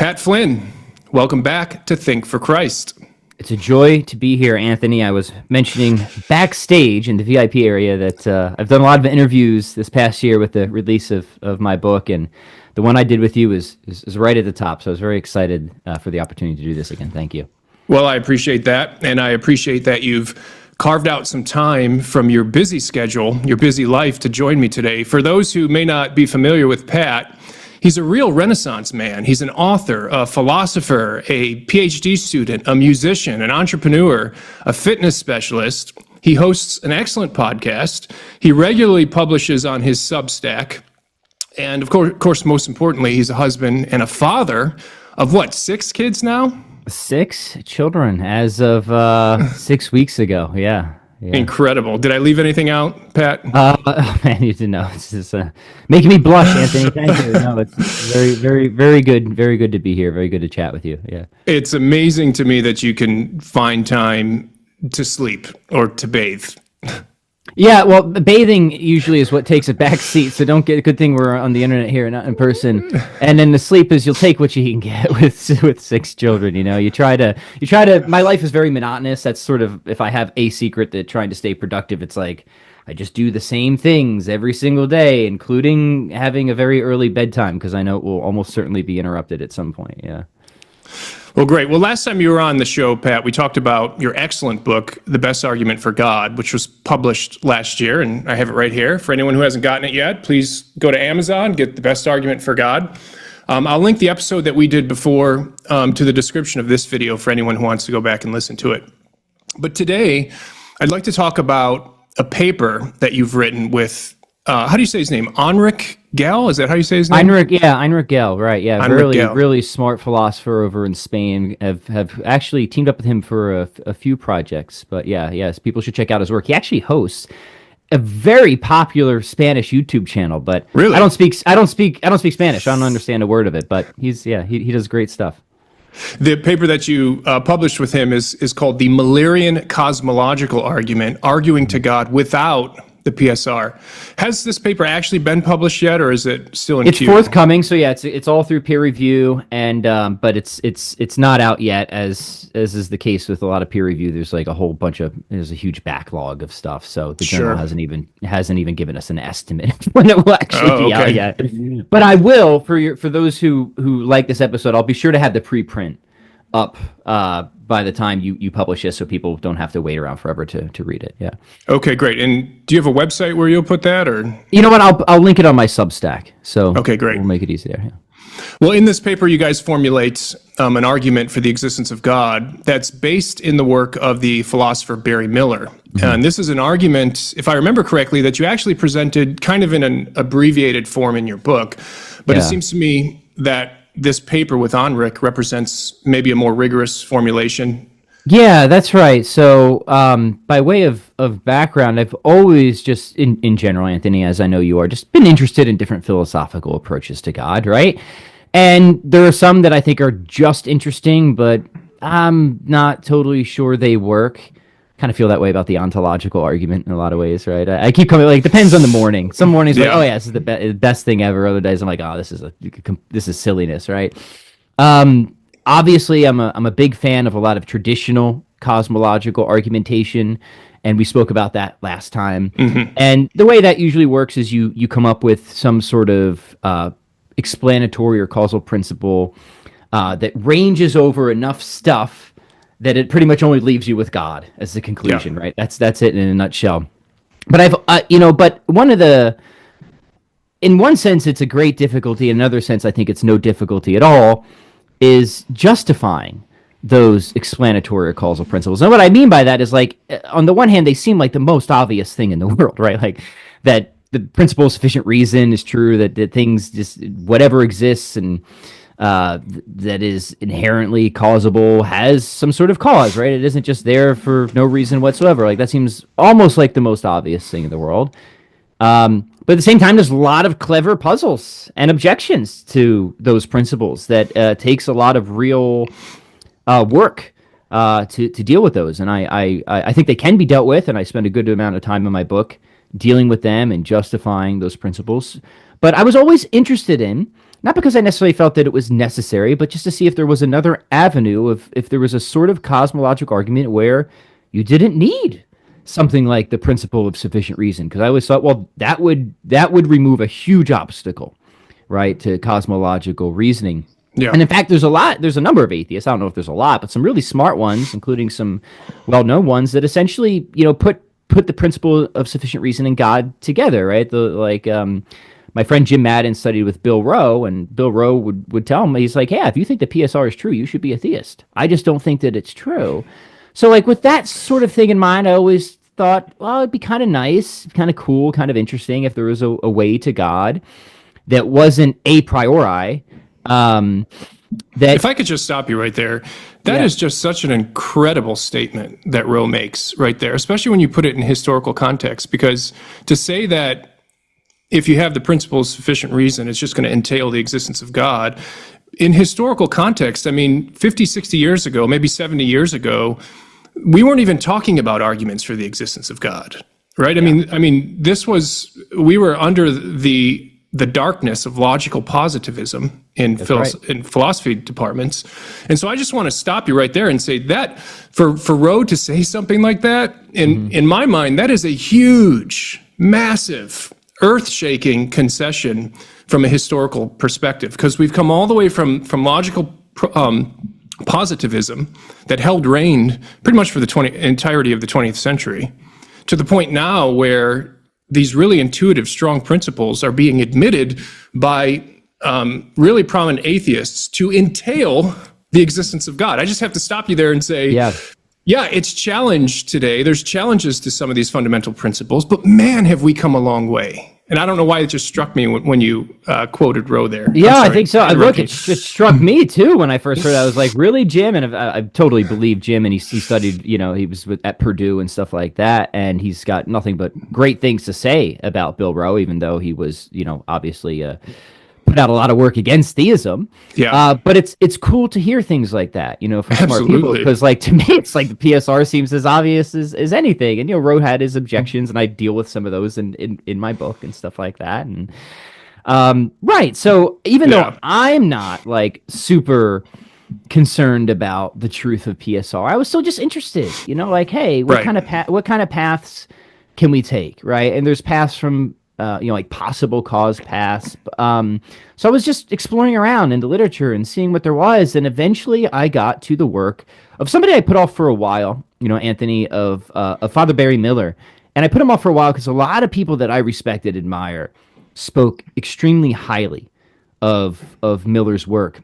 Pat Flynn, welcome back to Think for Christ. It's a joy to be here, Anthony. I was mentioning backstage in the VIP area that I've done a lot of interviews this past year with the release of my book, and the one I did with you is right at the top. So I was very excited for the opportunity to do this again. Thank you. Well, I appreciate that, and I appreciate that you've carved out some time from your busy schedule, your busy life, to join me today. For those who may not be familiar with Pat, he's a real Renaissance man. He's an author, a philosopher, a PhD student, a musician, an entrepreneur, a fitness specialist. He hosts an excellent podcast. He regularly publishes on his Substack. And of course, most importantly, he's a husband and a father of what, 6 kids now? 6 children as of 6 weeks ago. Yeah. Incredible. Did I leave anything out, Pat? Man, you didn't know. It's just making me blush, Anthony. Thank you. No, it's very, very, very good. Very good to be here. Very good to chat with you. Yeah. It's amazing to me that you can find time to sleep or to bathe. Yeah, well, bathing usually is what takes a back seat, so don't get a good thing we're on the internet here, not in person. And then the sleep is you'll take what you can get with 6 children. You know, you try to. My life is very monotonous. That's sort of, if I have a secret that trying to stay productive, it's like I just do the same things every single day, including having a very early bedtime because I know it will almost certainly be interrupted at some point. Yeah. Well, great. Well, last time you were on the show, Pat, we talked about your excellent book, The Best Argument for God, which was published last year, and I have it right here. For anyone who hasn't gotten it yet, please go to Amazon, get The Best Argument for God. I'll link the episode that we did before to the description of this video for anyone who wants to go back and listen to it. But today, I'd like to talk about a paper that you've written with, how do you say his name? Enric Gell? Is that how you say his name? Enric Gell, right. Yeah, really smart philosopher over in Spain. Have actually teamed up with him for a few projects. But yes, people should check out his work. He actually hosts a very popular Spanish YouTube channel, but really? I don't speak Spanish. I don't understand a word of it, but he does great stuff. The paper that you published with him is called the Millerian Cosmological Argument, Arguing to God Without the PSR. Has this paper actually been published yet, or is it still in It's queue? forthcoming, so yeah, it's all through peer review, and but it's not out yet, as is the case with a lot of peer review. There's like there's a huge backlog of stuff, so the journal hasn't even given us an estimate when it will actually be out yet. But I will for those who like this episode, I'll be sure to have the preprint up by the time you publish this, so people don't have to wait around forever to read it. Yeah. Okay, great. And do you have a website where you'll put that, or? You know what? I'll link it on my Substack. So okay, great. We'll make it easy there. Yeah. Well, in this paper, you guys formulate an argument for the existence of God that's based in the work of the philosopher Barry Miller. Mm-hmm. And this is an argument, if I remember correctly, that you actually presented kind of in an abbreviated form in your book. But it seems to me that this paper with Enric represents maybe a more rigorous formulation. Yeah, that's right. So by way of background, I've always just, in general, Anthony, as I know you are, just been interested in different philosophical approaches to God, right? And there are some that I think are just interesting, but I'm not totally sure they work. Kind of feel that way about the ontological argument in a lot of ways, right? I keep coming, like, depends on the morning. Some mornings, like, oh yeah, this is the best thing ever. Other days, I'm like, oh, this is silliness, right? Obviously, I'm a big fan of a lot of traditional cosmological argumentation, and we spoke about that last time. Mm-hmm. And the way that usually works is you come up with some sort of explanatory or causal principle that ranges over enough stuff that it pretty much only leaves you with God as the conclusion, right? That's it in a nutshell. But in one sense, it's a great difficulty. In another sense, I think it's no difficulty at all, is justifying those explanatory or causal principles. And what I mean by that is, like, on the one hand, they seem like the most obvious thing in the world, right? Like that the principle of sufficient reason is true, that things just, whatever exists and that is inherently causable has some sort of cause, right? It isn't just there for no reason whatsoever. Like, that seems almost like the most obvious thing in the world. But at the same time, there's a lot of clever puzzles and objections to those principles that takes a lot of real work to deal with those. And I think they can be dealt with, and I spend a good amount of time in my book dealing with them and justifying those principles. But I was always interested in Not because I necessarily felt that it was necessary, but just to see if there was another avenue of if there was a sort of cosmological argument where you didn't need something like the principle of sufficient reason. Because I always thought, well, that would remove a huge obstacle, right, to cosmological reasoning. Yeah. And in fact, there's a number of atheists. I don't know if there's a lot, but some really smart ones, including some well-known ones that essentially, put the principle of sufficient reason and God together, right? My friend Jim Madden studied with Bill Rowe, and Bill Rowe would tell him, he's like, yeah, if you think the PSR is true, you should be a theist. I just don't think that it's true. So like with that sort of thing in mind, I always thought, well, it'd be kind of nice, kind of cool, kind of interesting if there was a way to God that wasn't a priori. If I could just stop you right there, that is just such an incredible statement that Rowe makes right there, especially when you put it in historical context, because to say that if you have the principle of sufficient reason, it's just going to entail the existence of God. In historical context, I mean, 50, 60 years ago, maybe 70 years ago, we weren't even talking about arguments for the existence of God, right? Yeah. I mean, we were under the darkness of logical positivism in philosophy departments. And so I just want to stop you right there and say that for Rowe to say something like that, in my mind, that is a huge, massive, earth-shaking concession from a historical perspective, because we've come all the way from logical positivism that held reign pretty much for the entirety of the 20th century to the point now where these really intuitive, strong principles are being admitted by really prominent atheists to entail the existence of God. I just have to stop you there and say, yeah, it's challenged today. There's challenges to some of these fundamental principles, but man, have we come a long way. And I don't know why it just struck me when you quoted Rowe there. Yeah, I think so. Look, it just struck me too when I first heard it. I was like, really, Jim? And I totally believe Jim, and he studied, he was at Purdue and stuff like that, and he's got nothing but great things to say about Bill Rowe, even though he was, obviously put out a lot of work against theism. Yeah. But it's cool to hear things like that, from smart people, because to me, it's like the PSR seems as obvious as anything. And, Rowe had his objections, and I deal with some of those in my book and stuff like that. And, right. So even though I'm not like super concerned about the truth of PSR, I was still just interested, like, hey, what kind of paths can we take? Right. And there's paths from, like possible cause paths. So I was just exploring around in the literature and seeing what there was. And eventually I got to the work of somebody I put off for a while, Anthony, of Father Barry Miller. And I put him off for a while because a lot of people that I respected, admire, spoke extremely highly of Miller's work.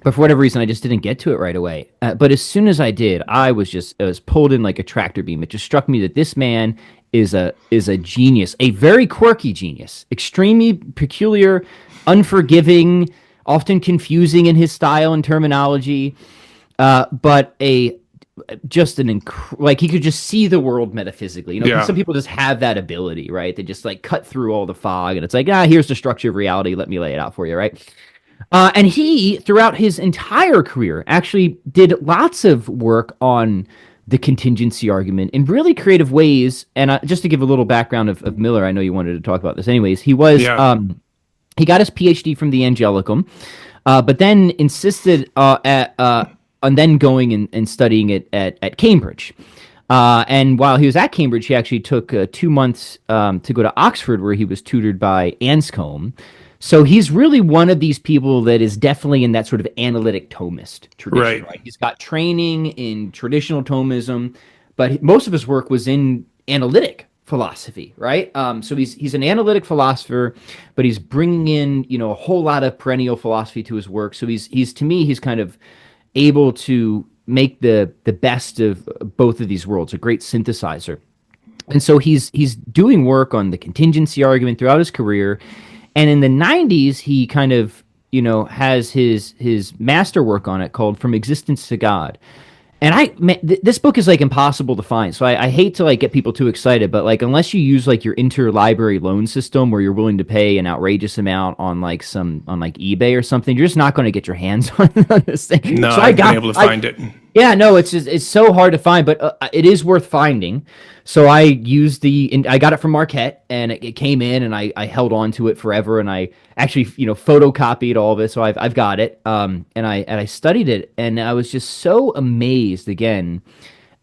But for whatever reason, I just didn't get to it right away. But as soon as I did, I was pulled in like a tractor beam. It just struck me that this man is a genius, a very quirky genius, extremely peculiar, unforgiving, often confusing in his style and terminology, but like he could just see the world metaphysically. Some people just have that ability, right? They just like cut through all the fog, and it's like, here's the structure of reality. Let me lay it out for you, right? And he, throughout his entire career, actually did lots of work on the contingency argument in really creative ways. And just to give a little background of Miller, I know you wanted to talk about this anyways. He was he got his PhD from the Angelicum, but then insisted on then going and studying it at Cambridge. And while he was at Cambridge, he actually took 2 months to go to Oxford, where he was tutored by Anscombe. So he's really one of these people that is definitely in that sort of analytic Thomist tradition, right? He's got training in traditional Thomism, but most of his work was in analytic philosophy, right? So he's an analytic philosopher, but he's bringing in, a whole lot of perennial philosophy to his work. So he's to me, he's kind of able to make the best of both of these worlds, a great synthesizer. And so he's doing work on the contingency argument throughout his career. And in the 90s, he kind of, has his masterwork on it called From Existence to God. And this book is like impossible to find. So I hate to like get people too excited, but like unless you use like your interlibrary loan system where you're willing to pay an outrageous amount on like eBay or something, you're just not going to get your hands on this thing. No, so I've been able to find it. Yeah, no, it's so hard to find, but it is worth finding. So I got it from Marquette, and it came in, and I held on to it forever, and I actually photocopied all of it, so I've got it, and I studied it, and I was just so amazed again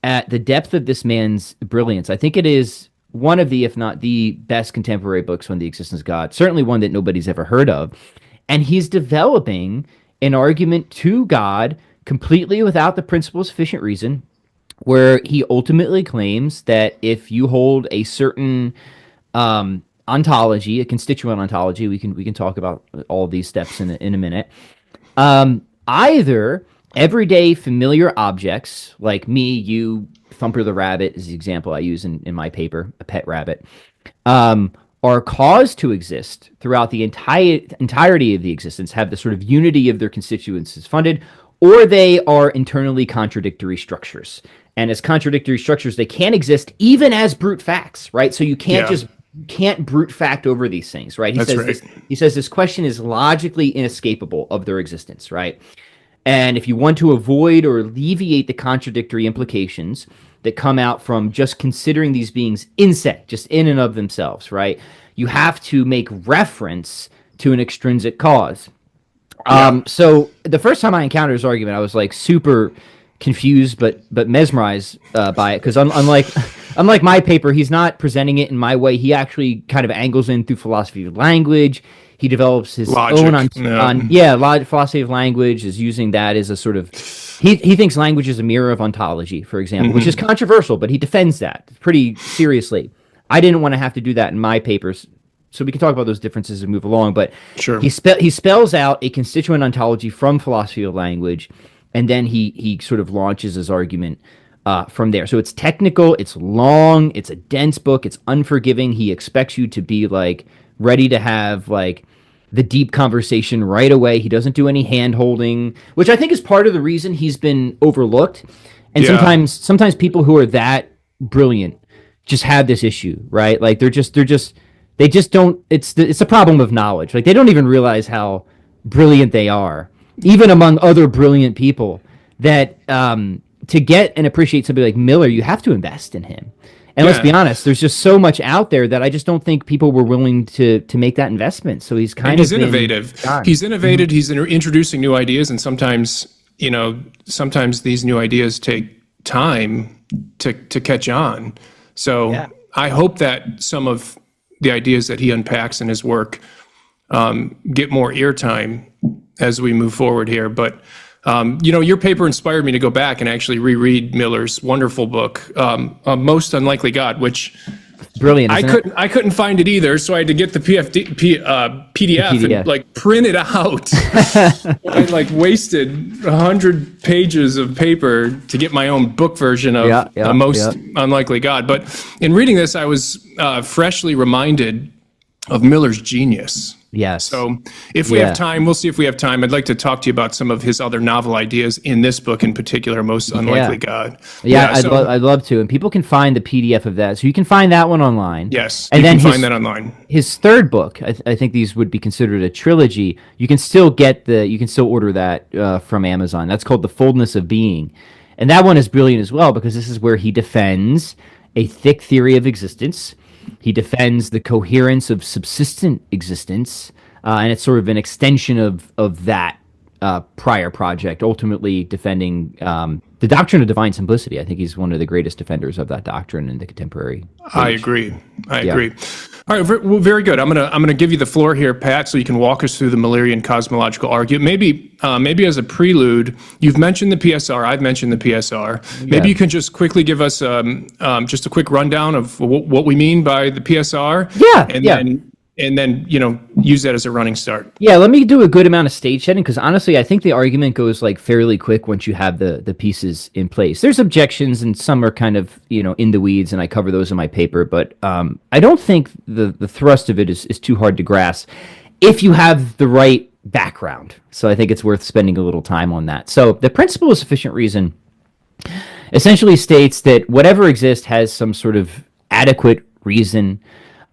at the depth of this man's brilliance. I think it is one of the, if not the best contemporary books on the existence of God, certainly one that nobody's ever heard of, and he's developing an argument to God completely without the principle of sufficient reason, where he ultimately claims that if you hold a certain ontology, a constituent ontology, we can talk about all of these steps in a minute. Either everyday familiar objects like me, you, Thumper the rabbit is the example I use in my paper, a pet rabbit, are caused to exist throughout the entirety of the existence, have the sort of unity of their constituents is funded, or they are internally contradictory structures. And as contradictory structures, they can't exist even as brute facts, right? So you can't brute fact over these things, right? He says this question is logically inescapable of their existence, right? And if you want to avoid or alleviate the contradictory implications that come out from just considering these beings in se, just in and of themselves, right? You have to make reference to an extrinsic cause. So the first time I encountered his argument, I was like super confused but mesmerized by it, because unlike my paper, he's not presenting it in my way. He actually kind of angles in through philosophy of language. He develops his own philosophy of language, is using that as a sort of he thinks language is a mirror of ontology, for example, which is controversial, but he defends that pretty seriously. I didn't want to have to do that in my papers, so we can talk about those differences and move along. But sure. he spells out a constituent ontology from philosophy of language, and then he sort of launches his argument from there. So it's technical, it's long, it's a dense book, it's unforgiving. He expects you to be like ready to have like the deep conversation right away. He doesn't do any hand holding, which I think is part of the reason he's been overlooked. And sometimes people who are that brilliant just have this issue, right? Like they just don't. It's a problem of knowledge. Like they don't even realize how brilliant they are, even among other brilliant people. That to get and appreciate somebody like Miller, you have to invest in him. And let's be honest, there's just so much out there that I just don't think people were willing to make that investment. So he's innovative. He's innovated. He's introducing new ideas, and sometimes these new ideas take time to catch on. So I hope that some of the ideas that he unpacks in his work get more airtime as we move forward here. But your paper inspired me to go back and actually reread Miller's wonderful book, Most Unlikely God, which brilliant. I couldn't find it either, so I had to get the PDF and like print it out. I like wasted 100 pages of paper to get my own book version of Most Unlikely God. But in reading this, I was freshly reminded of Miller's genius. Yes. So if we have time, we'll see if we have time. I'd like to talk to you about some of his other novel ideas in this book in particular, Most Unlikely God. I'd love to. And people can find the PDF of that. So you can find that one online. Yes, and then find that online. His third book, I think these would be considered a trilogy. You can still order that from Amazon. That's called The Fullness of Being. And that one is brilliant as well, because this is where he defends a thick theory of existence. He defends the coherence of subsistent existence, and it's sort of an extension of that prior project, ultimately defending the doctrine of divine simplicity. I think he's one of the greatest defenders of that doctrine in the contemporary age. I agree. All right, well, very good. I'm gonna give you the floor here, Pat, so you can walk us through the Millerian Cosmological Argument. Maybe as a prelude, you've mentioned the PSR. I've mentioned the PSR. Maybe you can just quickly give us just a quick rundown of what we mean by the PSR. And then use that as a running start. Yeah, let me do a good amount of stage setting, because honestly, I think the argument goes like fairly quick once you have the pieces in place. There's objections, and some are kind of in the weeds, and I cover those in my paper. But I don't think the thrust of it is too hard to grasp if you have the right background. So I think it's worth spending a little time on that. So the principle of sufficient reason essentially states that whatever exists has some sort of adequate reason.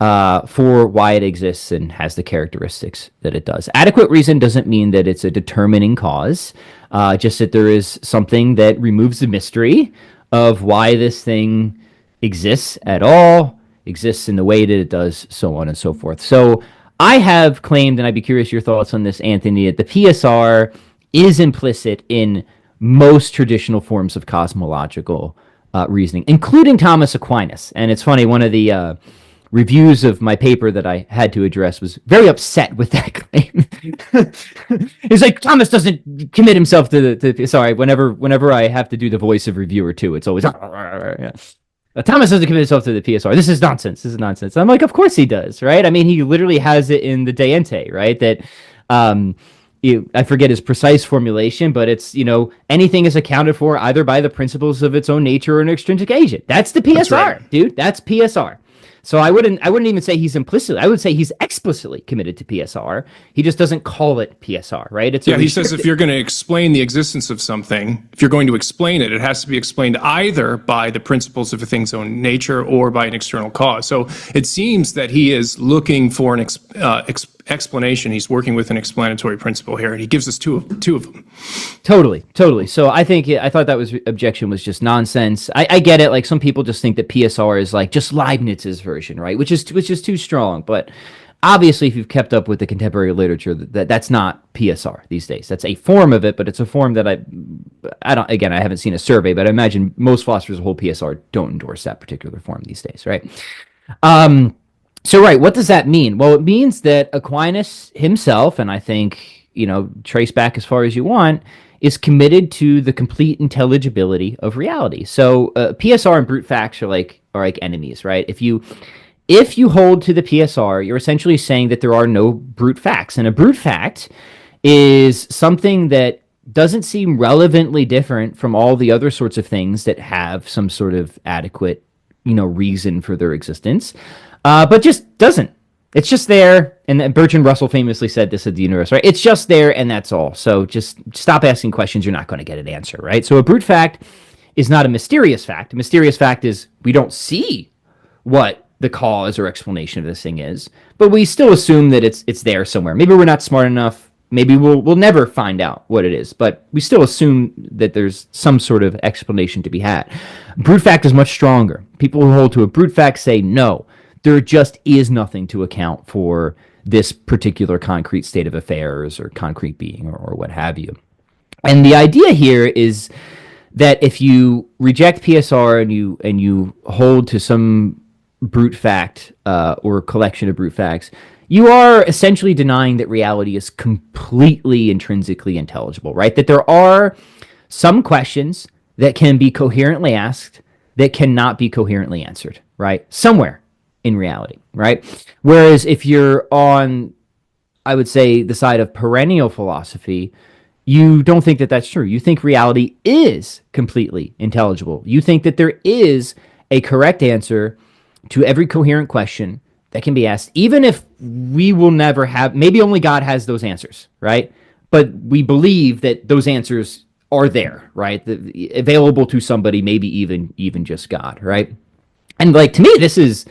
for why it exists and has the characteristics that it does. Adequate reason doesn't mean that it's a determining cause, just that there is something that removes the mystery of why this thing exists at all, exists in the way that it does, so on and so forth. So I have claimed, and I'd be curious your thoughts on this, Anthony, that the PSR is implicit in most traditional forms of cosmological reasoning, including Thomas Aquinas. And it's funny, one of the reviews of my paper that I had to address was very upset with that claim. He's like, Thomas doesn't commit himself to sorry, whenever I have to do the voice of reviewer too, it's always Thomas doesn't commit himself to the PSR. This is nonsense. This is nonsense. I'm like, of course he does, right? I mean, he literally has it in the De Ente, right? That I forget his precise formulation, but it's, anything is accounted for either by the principles of its own nature or an extrinsic agent. That's the PSR, that's right, dude. That's PSR. So I wouldn't even say he's implicitly. I would say he's explicitly committed to PSR. He just doesn't call it PSR, right? He says if you're going to explain the existence of something, if you're going to explain it, it has to be explained either by the principles of a thing's own nature or by an external cause. So it seems that he is looking for an explanation. He's working with an explanatory principle here, and he gives us two of them. Totally. So I thought that objection was just nonsense. I get it. Like, some people just think that PSR is like just Leibniz's version, right? Which is too strong. But obviously, if you've kept up with the contemporary literature, that's not PSR these days. That's a form of it, but it's a form that I don't. Again, I haven't seen a survey, but I imagine most philosophers of whole PSR don't endorse that particular form these days, right? So, right, what does that mean? Well, it means that Aquinas himself, and I think, trace back as far as you want, is committed to the complete intelligibility of reality. So, PSR and brute facts are like enemies, right? If you hold to the PSR, you're essentially saying that there are no brute facts. And a brute fact is something that doesn't seem relevantly different from all the other sorts of things that have some sort of adequate, reason for their existence. But just doesn't. It's just there, and Bertrand Russell famously said this at the universe, right? It's just there, and that's all. So just stop asking questions. You're not going to get an answer, right? So a brute fact is not a mysterious fact. A mysterious fact is we don't see what the cause or explanation of this thing is, but we still assume that it's there somewhere. Maybe we're not smart enough. Maybe we'll never find out what it is, but we still assume that there's some sort of explanation to be had. Brute fact is much stronger. People who hold to a brute fact say no. There just is nothing to account for this particular concrete state of affairs or concrete being or what have you. And the idea here is that if you reject PSR and you hold to some brute fact or collection of brute facts, you are essentially denying that reality is completely intrinsically intelligible, right? That there are some questions that can be coherently asked that cannot be coherently answered, right? Somewhere in reality, right? Whereas if you're on, I would say, the side of perennial philosophy, you don't think that that's true. You think reality is completely intelligible. You think that there is a correct answer to every coherent question that can be asked, even if we will never have, maybe only God has those answers, right? But we believe that those answers are there, right? Available to somebody, maybe even just God, right? And like, to me, this is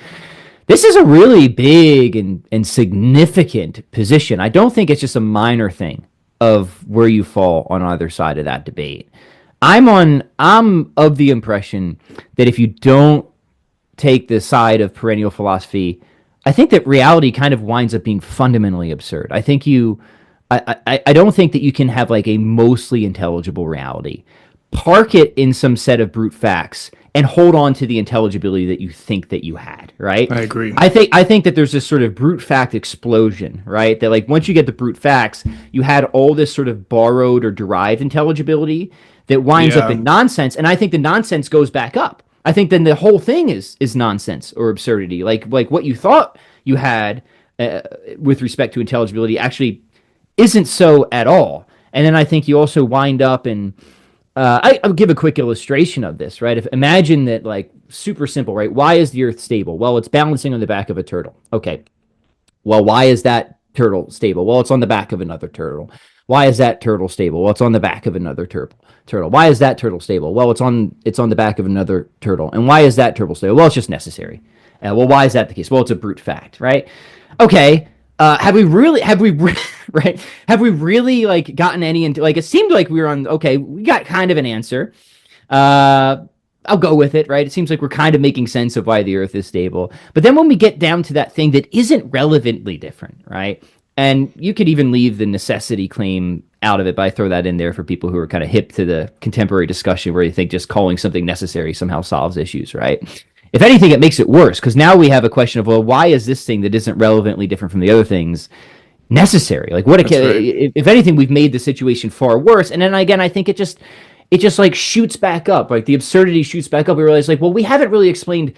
a really big and significant position. I don't think it's just a minor thing of where you fall on either side of that debate. I'm of the impression that if you don't take the side of perennial philosophy, I think that reality kind of winds up being fundamentally absurd. I don't think that you can have like a mostly intelligible reality, park it in some set of brute facts, and hold on to the intelligibility that you think that you had, right? I agree. I think that there's this sort of brute fact explosion, right? That like once you get the brute facts, you had all this sort of borrowed or derived intelligibility that winds up in nonsense, and I think the nonsense goes back up. I think then the whole thing is nonsense or absurdity. Like what you thought you had with respect to intelligibility actually isn't so at all. And then I think you also wind up in I'll give a quick illustration of this, right? Imagine that, like, super simple, right? Why is the Earth stable? Well, it's balancing on the back of a turtle. Okay. Well, why is that turtle stable? Well, it's on the back of another turtle. Why is that turtle stable? Well, it's on the back of another turtle. Why is that turtle stable? Well, it's on the back of another turtle. And why is that turtle stable? Well, it's just necessary. Well, why is that the case? Well, it's a brute fact, right? Okay. Have we really, right? Have we really like gotten any into, like, it seemed like we were on, okay, we got kind of an answer. I'll go with it, right? It seems like we're kind of making sense of why the Earth is stable. But then when we get down to that thing that isn't relevantly different, right? And you could even leave the necessity claim out of it, but I throw that in there for people who are kind of hip to the contemporary discussion where you think just calling something necessary somehow solves issues, right? If anything, it makes it worse because now we have a question of, well, why is this thing that isn't relevantly different from the other things necessary? Like, what? If anything, we've made the situation far worse. And then again, I think it just like shoots back up. Like the absurdity shoots back up. We realize, like, well, we haven't really explained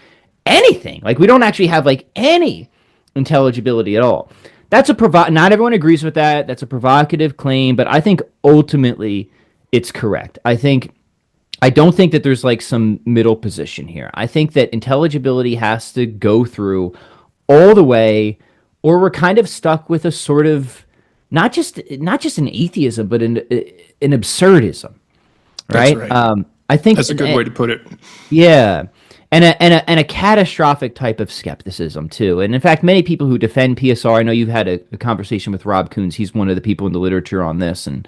anything. Like we don't actually have like any intelligibility at all. That's not everyone agrees with that. That's a provocative claim, but I think ultimately it's correct. I don't think that there's like some middle position here. I think that intelligibility has to go through all the way, or we're kind of stuck with a sort of not just an atheism, but an absurdism. Right? That's right. I think that's a good way to put it. Yeah. And a catastrophic type of skepticism too. And in fact, many people who defend PSR, I know you've had a conversation with Rob Coons. He's one of the people in the literature on this, and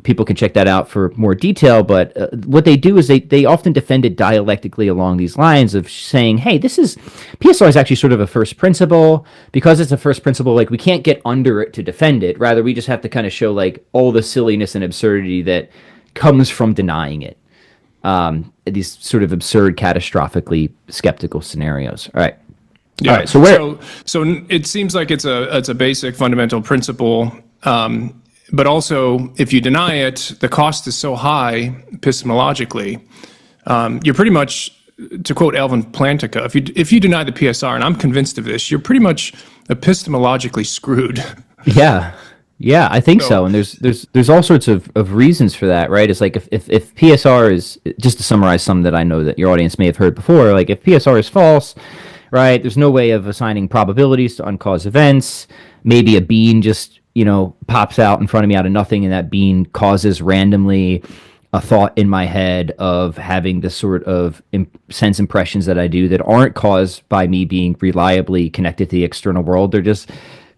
people can check that out for more detail. But what they do is they often defend it dialectically along these lines of saying, hey, PSR is actually sort of a first principle. Because it's a first principle, like we can't get under it to defend it. Rather, we just have to kind of show like all the silliness and absurdity that comes from denying it. These sort of absurd, catastrophically skeptical scenarios. All right. Yeah. All right. So it seems like it's a basic fundamental principle, but also if you deny it, the cost is so high epistemologically. You're pretty much, to quote Alvin Plantinga, if you deny the PSR, and I'm convinced of this, you're pretty much epistemologically screwed. Yeah, I think so. And there's all sorts of reasons for that, right? It's like if PSR is, just to summarize some that I know that your audience may have heard before, like if PSR is false, right, there's no way of assigning probabilities to uncaused events. Maybe a bean just, pops out in front of me out of nothing, and that bean causes randomly a thought in my head of having the sort of sense impressions that I do that aren't caused by me being reliably connected to the external world. They're just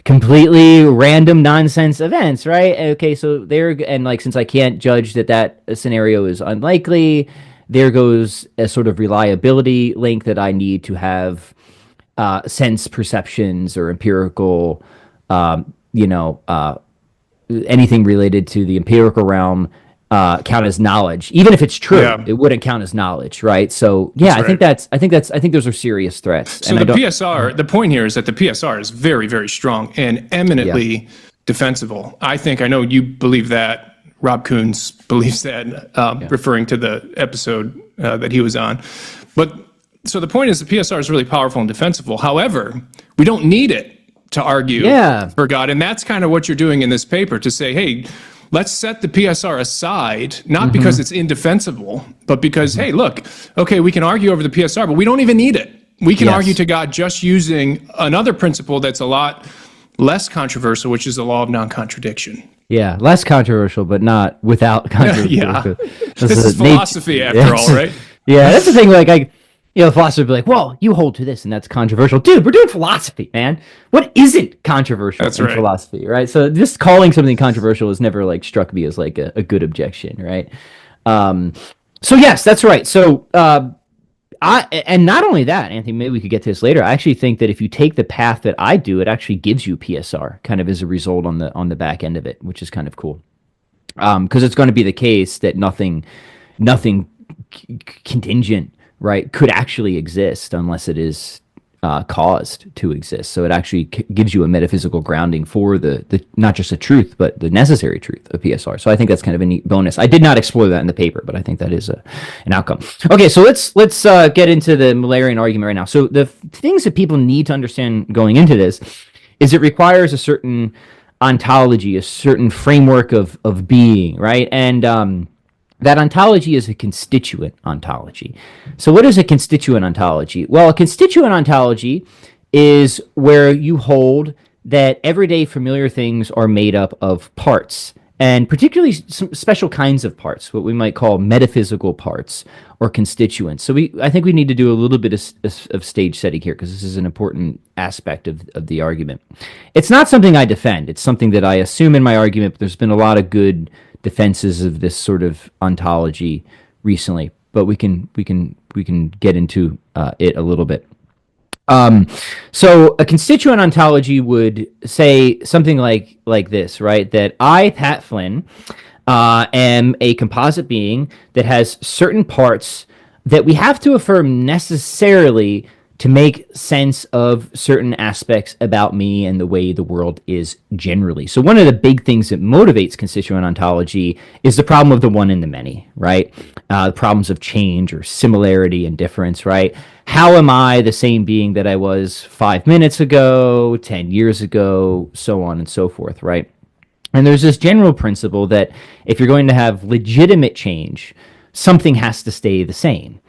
completely random nonsense events, right? Okay, so since I can't judge that scenario is unlikely, there goes a sort of reliability link that I need to have sense perceptions or empirical, anything related to the empirical realm count as knowledge. Even if it's true, it wouldn't count as knowledge, right? So yeah, I think those are serious threats. So the point here is that the PSR is very, very strong and eminently defensible. I know you believe that. Rob Coons believes that, referring to the episode that he was on. But so the point is the PSR is really powerful and defensible. However, we don't need it to argue for God. And that's kind of what you're doing in this paper, to say, hey, let's set the PSR aside, not because it's indefensible, but because, hey, look, okay, we can argue over the PSR, but we don't even need it. We can argue to God just using another principle that's a lot less controversial, which is the law of non-contradiction. Yeah, less controversial, but not without controversy. This is philosophy after all, right? Yeah, that's the thing. Like, philosophers would be like, well, you hold to this and that's controversial. Dude, we're doing philosophy, man. What isn't controversial in philosophy, right? So just calling something controversial has never like struck me as like a good objection, right? So yes, that's right. So and not only that, Anthony, maybe we could get to this later. I actually think that if you take the path that I do, it actually gives you PSR kind of as a result on the back end of it, which is kind of cool. Because it's going to be the case that nothing contingent, right, could actually exist unless it is caused to exist. So it actually gives you a metaphysical grounding for the not just the truth, but the necessary truth of PSR. So I think that's kind of a neat bonus. I did not explore that in the paper, but I think that is an outcome. Okay, so let's get into the Millerian argument right now. So the things that people need to understand going into this is it requires a certain ontology, a certain framework of being, right? And that ontology is a constituent ontology. So what is a constituent ontology? Well, a constituent ontology is where you hold that everyday familiar things are made up of parts, and particularly some special kinds of parts, what we might call metaphysical parts or constituents. So I think we need to do a little bit of stage setting here because this is an important aspect of the argument. It's not something I defend. It's something that I assume in my argument, but there's been a lot of good defenses of this sort of ontology recently, but we can get into it a little bit. So a constituent ontology would say something like this, right? That I, Pat Flynn, am a composite being that has certain parts that we have to affirm necessarily to make sense of certain aspects about me and the way the world is generally. So one of the big things that motivates constituent ontology is the problem of the one and the many, right? The problems of change or similarity and difference, right? How am I the same being that I was 5 minutes ago, 10 years ago, so on and so forth, right? And there's this general principle that if you're going to have legitimate change, something has to stay the same.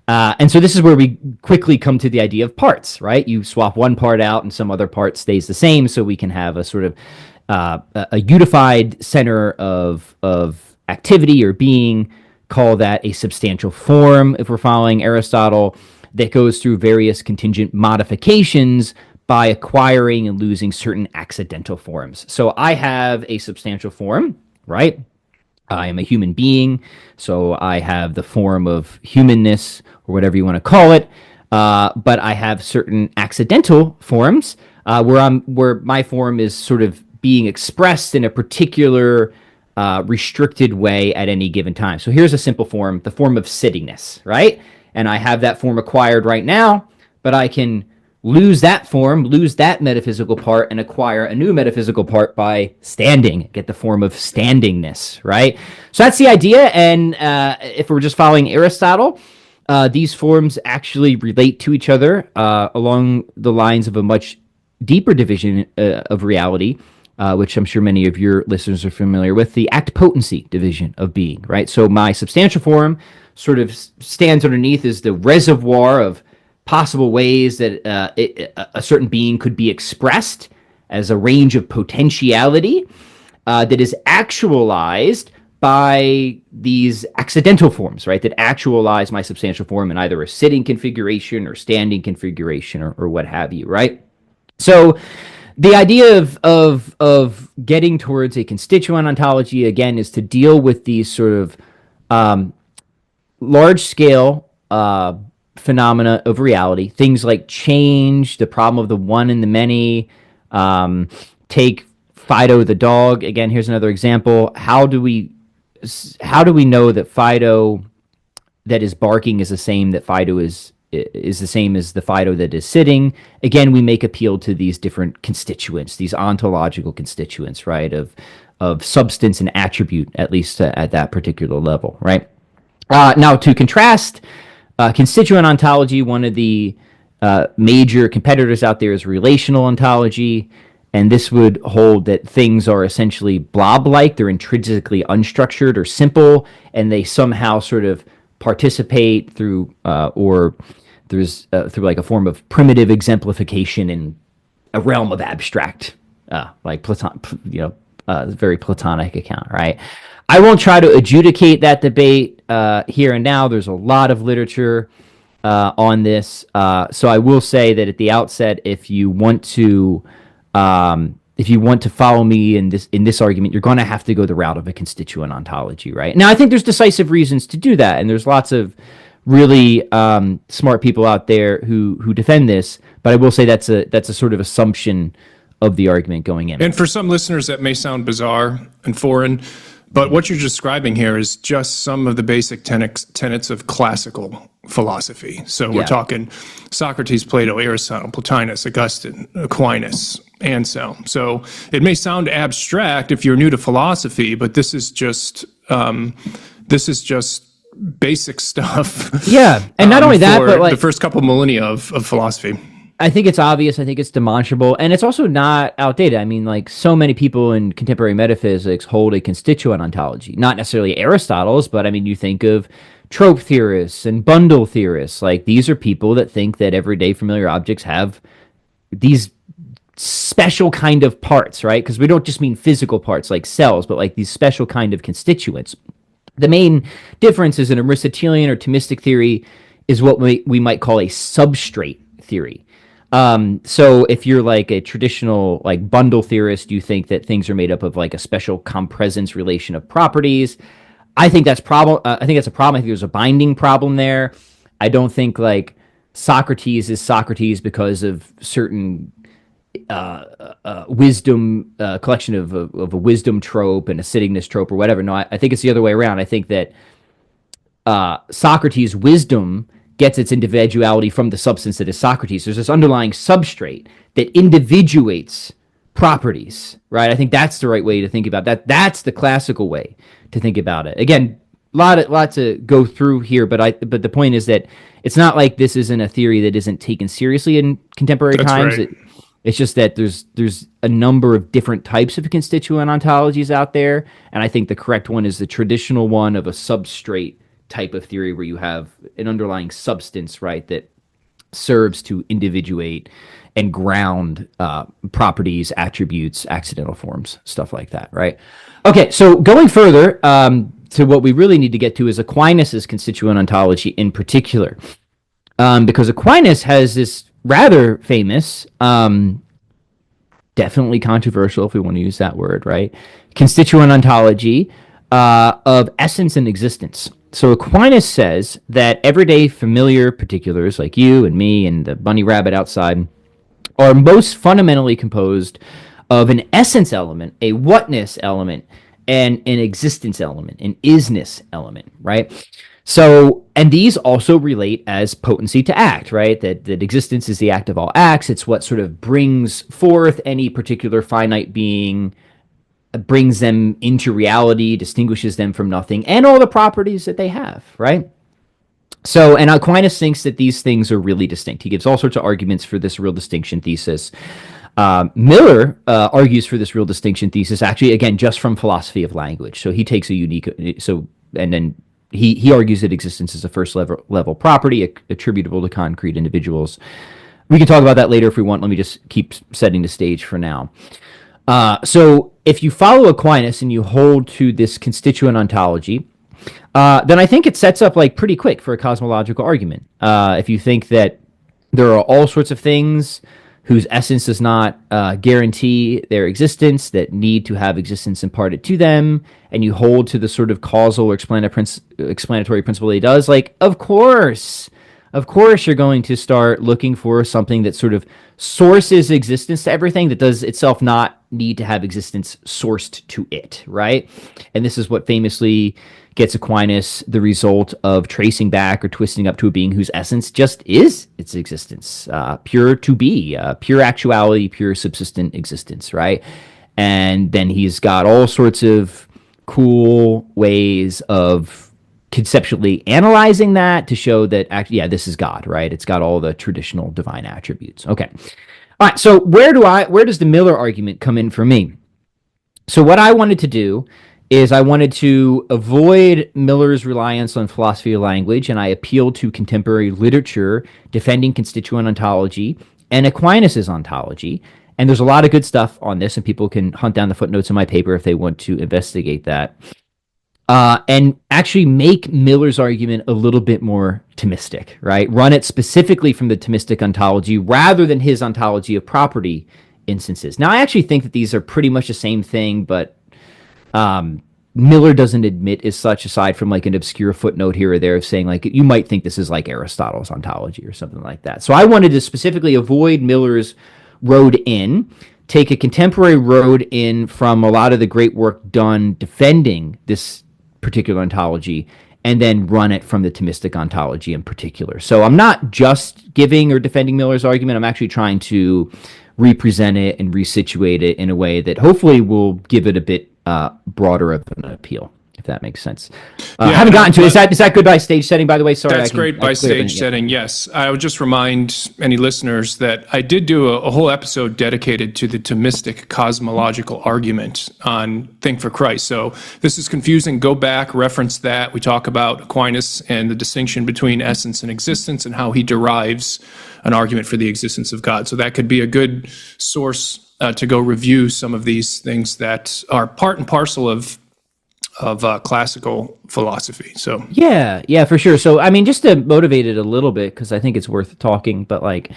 And so this is where we quickly come to the idea of parts, right? You swap one part out and some other part stays the same, so we can have a sort of a unified center of activity or being. Call that a substantial form if we're following Aristotle, that goes through various contingent modifications by acquiring and losing certain accidental forms. So I have a substantial form, right? I am a human being, so I have the form of humanness, or whatever you want to call it. But I have certain accidental forms where my form is sort of being expressed in a particular restricted way at any given time. So here's a simple form, the form of sittingness, right? And I have that form acquired right now, but I can lose that form, lose that metaphysical part, and acquire a new metaphysical part by standing, get the form of standingness, right? So that's the idea, and if we're just following Aristotle, these forms actually relate to each other along the lines of a much deeper division of reality, which I'm sure many of your listeners are familiar with, the act-potency division of being, right? So my substantial form sort of stands underneath as the reservoir of possible ways that a certain being could be expressed as a range of potentiality that is actualized by these accidental forms, right? That actualize my substantial form in either a sitting configuration or standing configuration or what have you, right? So the idea of getting towards a constituent ontology, again, is to deal with these sort of large-scale phenomena of reality, things like change, the problem of the one and the many. Take Fido the dog. Again, here's another example. How do we know that Fido that is barking is the same that Fido is the same as the Fido that is sitting? Again, we make appeal to these different constituents, these ontological constituents, right, of substance and attribute, at least at that particular level, right? Now, to contrast constituent ontology, one of the major competitors out there is relational ontology, and this would hold that things are essentially blob-like, they're intrinsically unstructured or simple, and they somehow sort of participate through through like a form of primitive exemplification in a realm of abstract, like Platon, very Platonic account, right? I won't try to adjudicate that debate here and now. There's a lot of literature on this, so I will say that at the outset, if you want to follow me in this argument, you're going to have to go the route of a constituent ontology, right? Now, I think there's decisive reasons to do that, and there's lots of really smart people out there who defend this. But I will say that's a sort of assumption of the argument going in. And for some listeners, that may sound bizarre and foreign, but what you're describing here is just some of the basic tenets of classical philosophy. So we're talking Socrates, Plato, Aristotle, Plotinus, Augustine, Aquinas, Anselm. So it may sound abstract if you're new to philosophy, but this is just basic stuff. Yeah, and not only that, but like the first couple millennia of philosophy. I think it's obvious. I think it's demonstrable, and it's also not outdated. I mean, like so many people in contemporary metaphysics hold a constituent ontology, not necessarily Aristotle's, but I mean, you think of trope theorists and bundle theorists. Like these are people that think that everyday familiar objects have these special kind of parts, right? Because we don't just mean physical parts like cells, but like these special kind of constituents. The main difference is an Aristotelian or Thomistic theory is what we might call a substrate theory. So if you're like a traditional like bundle theorist, you think that things are made up of like a special compresence relation of properties. I think that's problem. I think that's a problem. I think there's a binding problem there. I don't think like Socrates is Socrates because of certain wisdom collection of a wisdom trope and a sittingness trope or whatever. No, I think it's the other way around. I think that Socrates' wisdom gets its individuality from the substance that is Socrates. There's this underlying substrate that individuates properties, right? I think that's the right way to think about that. That's the classical way to think about it. Again, lot to go through here, but the point is that it's not like this isn't a theory that isn't taken seriously in contemporary times. Right. It's just that there's a number of different types of constituent ontologies out there, and I think the correct one is the traditional one of a substrate type of theory where you have an underlying substance, right, that serves to individuate and ground properties, attributes, accidental forms, stuff like that, right? Okay, so going further to what we really need to get to is Aquinas' constituent ontology in particular, because Aquinas has this rather famous, definitely controversial, if we want to use that word, right, constituent ontology of essence and existence. So Aquinas says that everyday familiar particulars like you and me and the bunny rabbit outside are most fundamentally composed of an essence element, a whatness element, and an existence element, an isness element, right? So, and these also relate as potency to act, right? That existence is the act of all acts. It's what sort of brings forth any particular finite being, brings them into reality, distinguishes them from nothing, and all the properties that they have, right? So, and Aquinas thinks that these things are really distinct. He gives all sorts of arguments for this real distinction thesis. Miller argues for this real distinction thesis, actually, again, just from philosophy of language. So he takes a unique, and then he argues that existence is a first level property attributable to concrete individuals. We can talk about that later if we want. Let me just keep setting the stage for now. So if you follow Aquinas and you hold to this constituent ontology, then I think it sets up like pretty quick for a cosmological argument. If you think that there are all sorts of things whose essence does not guarantee their existence, that need to have existence imparted to them, and you hold to the sort of causal or explanatory principle that he does, like, of course you're going to start looking for something that sort of sources existence to everything that does itself not need to have existence sourced to it, right? And this is what famously gets Aquinas the result of tracing back or twisting up to a being whose essence just is its existence, pure to be, pure actuality, pure subsistent existence, right? And then he's got all sorts of cool ways of conceptually analyzing that to show that, actually, yeah, this is God, right? It's got all the traditional divine attributes. Okay. All right, so where does the Miller argument come in for me? So what I wanted to do is I wanted to avoid Miller's reliance on philosophy of language, and I appealed to contemporary literature defending constituent ontology and Aquinas' ontology. And there's a lot of good stuff on this, and people can hunt down the footnotes in my paper if they want to investigate that. And actually make Miller's argument a little bit more Thomistic, right? Run it specifically from the Thomistic ontology rather than his ontology of property instances. Now, I actually think that these are pretty much the same thing, but Miller doesn't admit as such, aside from like an obscure footnote here or there of saying like, you might think this is like Aristotle's ontology or something like that. So I wanted to specifically avoid Miller's road in, take a contemporary road in from a lot of the great work done defending this particular ontology, and then run it from the Thomistic ontology in particular. So I'm not just giving or defending Miller's argument. I'm actually trying to represent it and resituate it in a way that hopefully will give it a bit broader of an appeal. if that makes sense. Yeah, Haven't gotten to it. Is that good by stage setting, by the way? Sorry. That's great by stage setting, yes. I would just remind any listeners that I did do a whole episode dedicated to the Thomistic cosmological argument on Think for Christ. So if this is confusing, go back, reference that. We talk about Aquinas and the distinction between essence and existence and how he derives an argument for the existence of God. So that could be a good source to go review some of these things that are part and parcel of classical philosophy. So yeah, for sure. So I mean, just to motivate it a little bit, because I think it's worth talking, but like,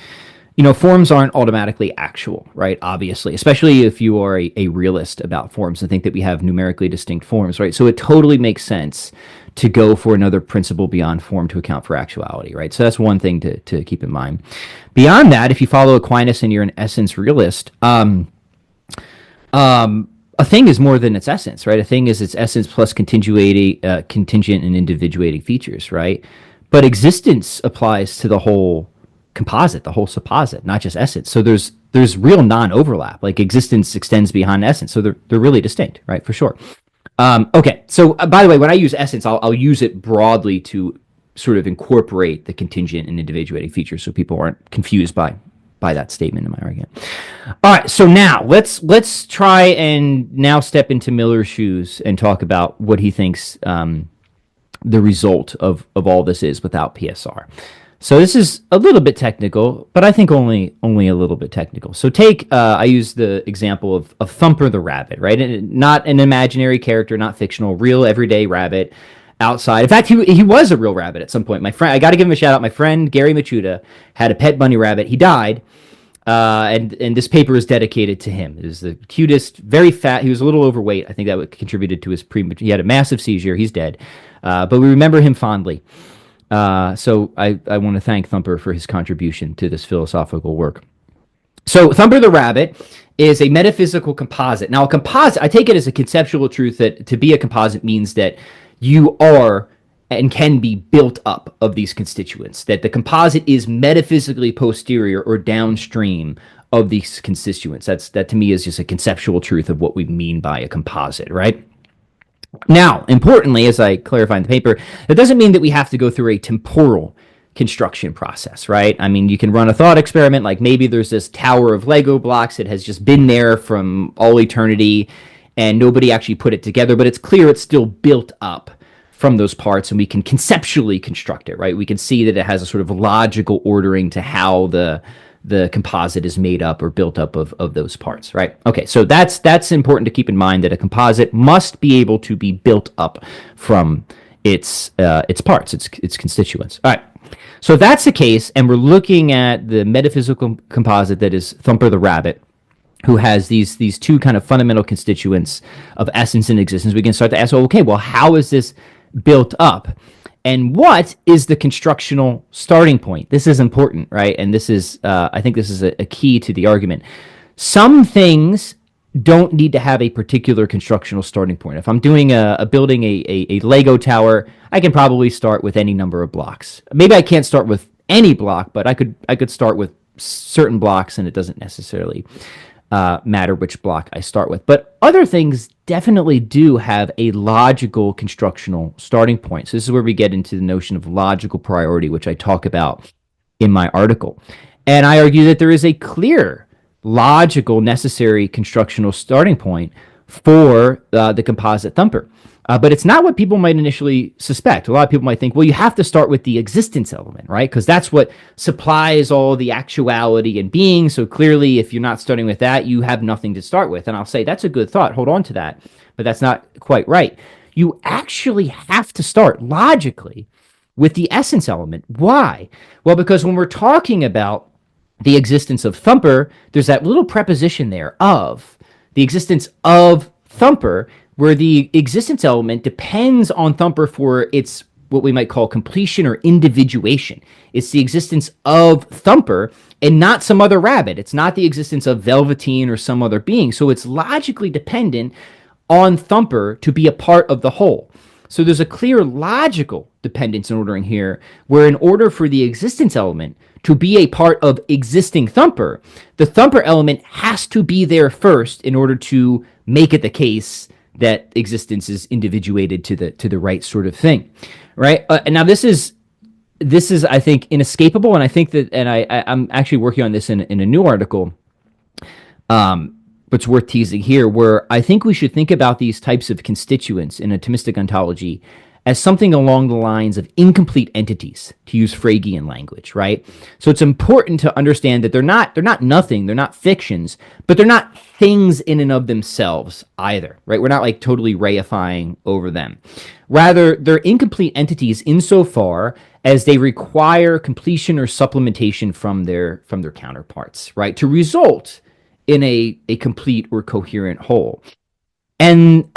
forms aren't automatically actual, right? Obviously, especially if you are a realist about forms and think that we have numerically distinct forms, right? So it totally makes sense to go for another principle beyond form to account for actuality, right? So that's one thing to keep in mind. Beyond that, if you follow Aquinas and you're an essence realist, a thing is more than its essence, right? A thing is its essence plus contingent and individuating features, right? But existence applies to the whole composite, the whole supposit, not just essence. So there's real non-overlap. Like existence extends beyond essence, so they're really distinct, right? For sure. Okay. So by the way, when I use essence, I'll use it broadly to sort of incorporate the contingent and individuating features, so people aren't confused by that statement in my argument. All right, so now let's try and now step into Miller's shoes and talk about what he thinks the result of all this is without PSR. So this is a little bit technical, but I think only a little bit technical. So I use the example of Thumper the rabbit, right? And not an imaginary character, not fictional, real everyday rabbit outside. In fact, he was a real rabbit at some point. My friend, I got to give him a shout out. My friend Gary Machuda had a pet bunny rabbit. He died. And this paper is dedicated to him. It was the cutest, very fat. He was a little overweight. I think that contributed to his he had a massive seizure. He's dead. But we remember him fondly. So I want to thank Thumper for his contribution to this philosophical work. So Thumper the rabbit is a metaphysical composite. Now, a composite, I take it as a conceptual truth that to be a composite means that you are and can be built up of these constituents, that the composite is metaphysically posterior or downstream of these constituents. That to me is just a conceptual truth of what we mean by a composite, right? Now, importantly, as I clarify in the paper, that doesn't mean that we have to go through a temporal construction process, right? I mean, you can run a thought experiment, like maybe there's this tower of Lego blocks that has just been there from all eternity and nobody actually put it together, but it's clear it's still built up from those parts, and we can conceptually construct it, right? We can see that it has a sort of logical ordering to how the composite is made up or built up of those parts, right? Okay, so that's important to keep in mind, that a composite must be able to be built up from its parts, its constituents. All right, so if that's the case, and we're looking at the metaphysical composite that is Thumper the rabbit, who has these two kind of fundamental constituents of essence and existence, we can start to ask, okay, well, how is this built up? And what is the constructional starting point? This is important, right? And this is, I think this is a key to the argument. Some things don't need to have a particular constructional starting point. If I'm doing building a Lego tower, I can probably start with any number of blocks. Maybe I can't start with any block, but I could start with certain blocks, and it doesn't necessarily matter which block I start with. But other things definitely do have a logical constructional starting point. So this is where we get into the notion of logical priority, which I talk about in my article. And I argue that there is a clear, logical, necessary constructional starting point for the composite Thumper. But it's not what people might initially suspect. A lot of people might think, well, you have to start with the existence element, right? Because that's what supplies all the actuality and being. So clearly, if you're not starting with that, you have nothing to start with. And I'll say, that's a good thought. Hold on to that. But that's not quite right. You actually have to start logically with the essence element. Why? Well, because when we're talking about the existence of Thumper, there's that little preposition there of the existence of Thumper, where the existence element depends on Thumper for its what we might call completion or individuation. It's the existence of Thumper and not some other rabbit. It's not the existence of Velveteen or some other being. So it's logically dependent on Thumper to be a part of the whole. So there's a clear logical dependence in ordering here, where in order for the existence element to be a part of existing Thumper, the Thumper element has to be there first in order to make it the case that existence is individuated to the right sort of thing, right? And now this is I think inescapable, and I think that, and I'm actually working on this in a new article, but it's worth teasing here, where I think we should think about these types of constituents in atomistic ontology as something along the lines of incomplete entities, to use Fregean language, right? So it's important to understand that they're not nothing, they're not fictions, but they're not things in and of themselves either, right? We're not like totally reifying over them. Rather, they're incomplete entities insofar as they require completion or supplementation from their counterparts, right? To result in a complete or coherent whole. And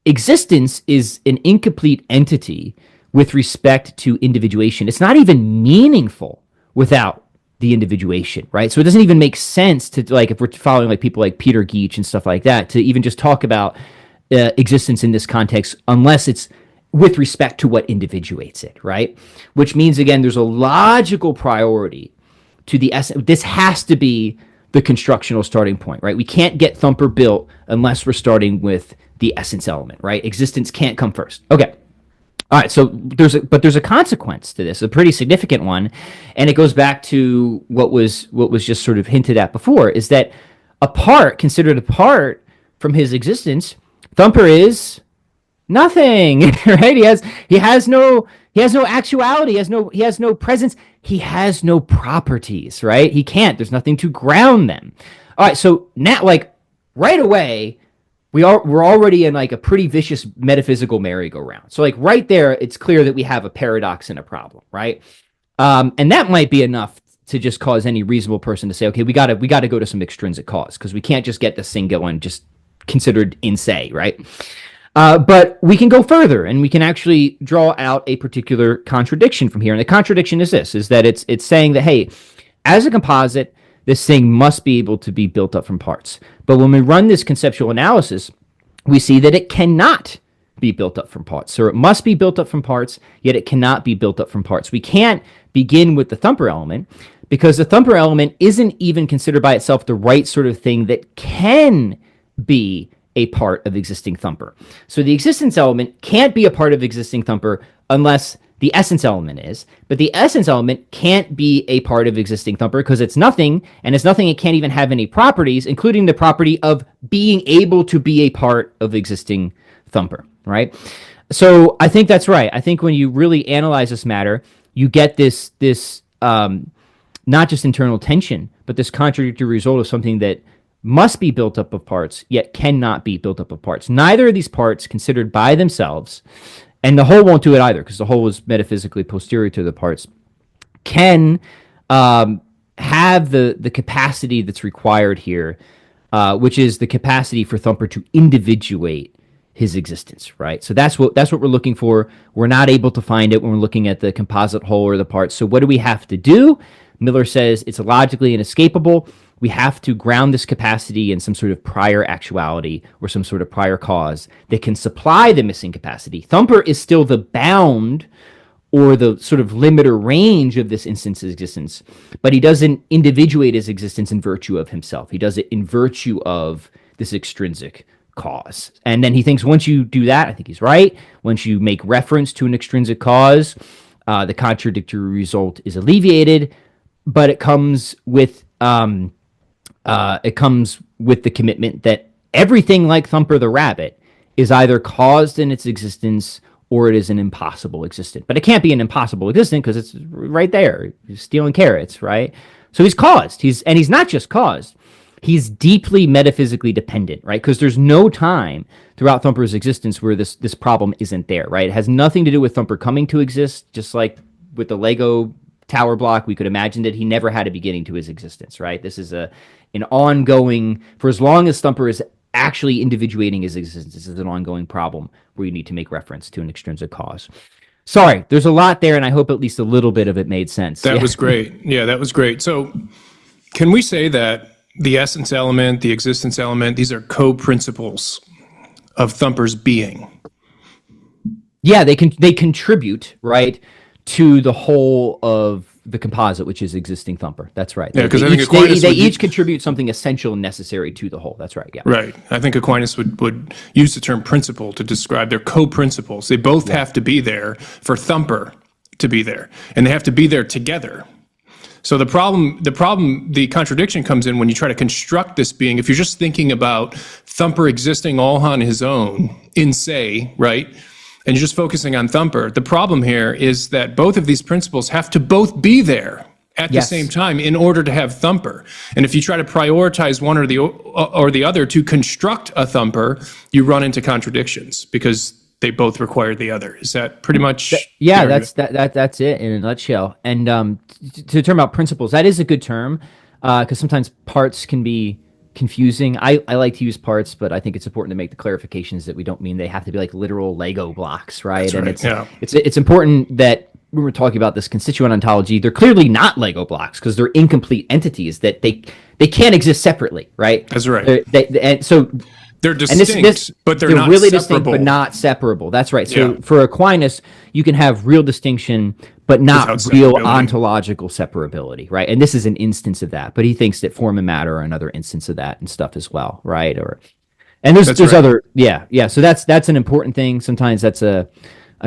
existence is an incomplete entity with respect to individuation. It's not even meaningful without the individuation, right? So it doesn't even make sense to, like, if we're following like people like Peter Geach and stuff like that, to even just talk about existence in this context unless it's with respect to what individuates it, right? Which means, again, there's a logical priority to the essence. This has to be the constructional starting point, right? We can't get Thumper built unless we're starting with the essence element, right? Existence can't come first. Okay. All right. So there's a consequence to this, a pretty significant one, and it goes back to what was just sort of hinted at before, is that considered apart from his existence, Thumper is nothing, right? He has no actuality, he has no presence, he has no properties, right? He can't. There's nothing to ground them. All right, so now, like, right away, we're already in like a pretty vicious metaphysical merry-go-round. So like right there, it's clear that we have a paradox and a problem, right? And that might be enough to just cause any reasonable person to say, okay, we got to go to some extrinsic cause, because we can't just get this thing going just considered in se, right? But we can go further, and we can actually draw out a particular contradiction from here. And the contradiction is this, is that it's saying that, hey, as a composite, this thing must be able to be built up from parts. But when we run this conceptual analysis, we see that it cannot be built up from parts. So it must be built up from parts, yet it cannot be built up from parts. We can't begin with the Thumper element, because the Thumper element isn't even considered by itself the right sort of thing that can be a part of existing Thumper. So the existence element can't be a part of existing Thumper unless the essence element is, but the essence element can't be a part of existing Thumper because it's nothing, and it's nothing, it can't even have any properties, including the property of being able to be a part of existing Thumper, right? So I think that's right. I think when you really analyze this matter, you get this not just internal tension, but this contradictory result of something that must be built up of parts, yet cannot be built up of parts. Neither of these parts, considered by themselves, and the whole won't do it either, because the whole is metaphysically posterior to the parts, can have the capacity that's required here, which is the capacity for Thumper to individuate his existence, right? So that's what we're looking for. We're not able to find it when we're looking at the composite whole or the parts. So what do we have to do? Miller says it's logically inescapable. We have to ground this capacity in some sort of prior actuality or some sort of prior cause that can supply the missing capacity. Thumper is still the bound or the sort of limit or range of this instance's existence, but he doesn't individuate his existence in virtue of himself. He does it in virtue of this extrinsic cause. And then he thinks once you do that, I think he's right, once you make reference to an extrinsic cause, the contradictory result is alleviated, but it comes with the commitment that everything like Thumper the rabbit is either caused in its existence or it is an impossible existent. But it can't be an impossible existent because it's right there. He's stealing carrots, right? So he's caused. He's not just caused. He's deeply metaphysically dependent, right? Because there's no time throughout Thumper's existence where this problem isn't there, right? It has nothing to do with Thumper coming to exist, just like with the Lego tower block, we could imagine that he never had a beginning to his existence, right? This is an ongoing, for as long as Thumper is actually individuating his existence, this is an ongoing problem where you need to make reference to an extrinsic cause. Sorry, there's a lot there, and I hope at least a little bit of it made sense. That was great. Yeah, that was great. So can we say that the essence element, the existence element, these are co-principles of Thumper's being? Yeah, they contribute, right, to the whole of the composite, which is existing thumper. That's right. Yeah, because I think they each contribute something essential and necessary to the whole. That's right. Yeah. Right. I think Aquinas would use the term principle to describe their co-principles. They both have to be there for thumper to be there, and they have to be there together. So the contradiction comes in when you try to construct this being. If you're just thinking about thumper existing all on his own in se, right? And you're just focusing on thumper. The problem here is that both of these principles have to both be there at the same time in order to have thumper. And if you try to prioritize one or the other to construct a thumper, you run into contradictions because they both require the other. Is that pretty much? Yeah, that's it in a nutshell. And to term out principles, that is a good term because sometimes parts can be confusing. I like to use parts, but I think it's important to make the clarifications that we don't mean they have to be like literal Lego blocks, right? That's right. It's important that when we're talking about this constituent ontology, they're clearly not Lego blocks because they're incomplete entities that they can't exist separately, right? That's right. And so they're distinct, but they're not really separable. Distinct, but not separable. That's right. So Yeah. for Aquinas, you can have real distinction, but not Without real separability. ontological separability, right? And this is an instance of that. But he thinks that form and matter are another instance of that and stuff as well, right? And there's right. other, yeah. So that's an important thing. Sometimes that's a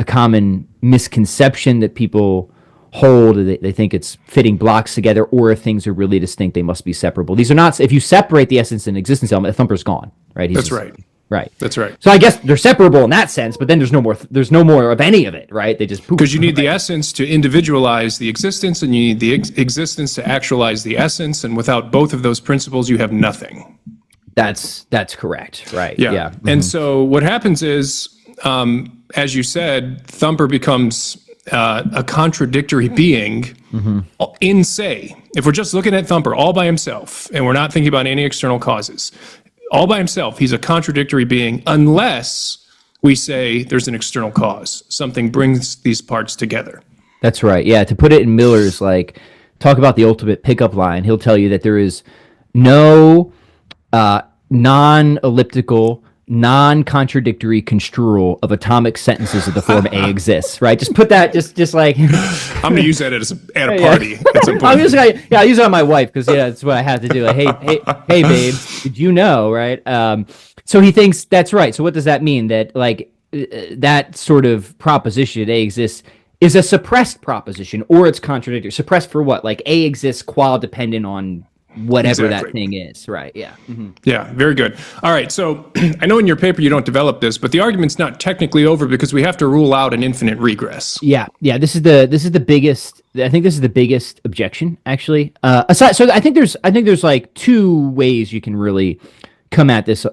common misconception that people hold. They think it's fitting blocks together, or if things are really distinct, they must be separable. These are not. If you separate the essence and existence element, the thumper's gone, right? That's right. Right. That's right. So I guess they're separable in that sense, but then there's no more of any of it, right? They just poof. Because you need the essence to individualize the existence, and you need the existence to actualize the essence. And without both of those principles, you have nothing. That's correct, right? Yeah. And so what happens is, as you said, thumper becomes a contradictory being in se. If we're just looking at thumper all by himself, and we're not thinking about any external causes, all by himself, he's a contradictory being unless we say there's an external cause. Something brings these parts together. That's right. Yeah. To put it in Miller's, talk about the ultimate pickup line, he'll tell you that there is no non-elliptical, non-contradictory construal of atomic sentences of the form A exists, right? Just put that, just like... I'm going to use that at a party. That's important. I use it on my wife because that's what I have to do. Like, hey, babe, did you know, right? So he thinks that's right. So what does that mean? That that sort of proposition, A exists, is a suppressed proposition, or it's contradictory. Suppressed for what? Like A exists qual dependent on whatever that thing is, right? Yeah. Mm-hmm. Yeah, very good. All right, so I know in your paper you don't develop this, but the argument's not technically over because we have to rule out an infinite regress. Yeah. This is the biggest. I think this is the biggest objection, actually. Aside, so I think there's like two ways you can really come at this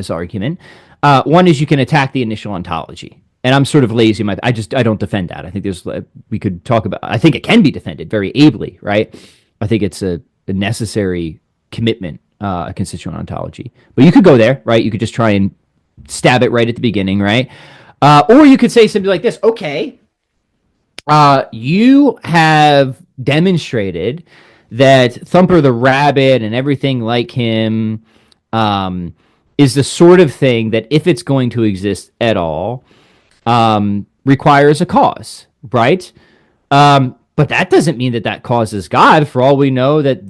argument. One is you can attack the initial ontology. And I'm sort of lazy. I don't defend that. I think we could talk about. I think it can be defended very ably, right? I think it's a necessary commitment, a constituent ontology. But you could go there, right? You could just try and stab it right at the beginning, right? Or you could say something like this: okay, you have demonstrated that Thumper the Rabbit and everything like him is the sort of thing that, if it's going to exist at all, requires a cause, right? But that doesn't mean that cause is God. For all we know, that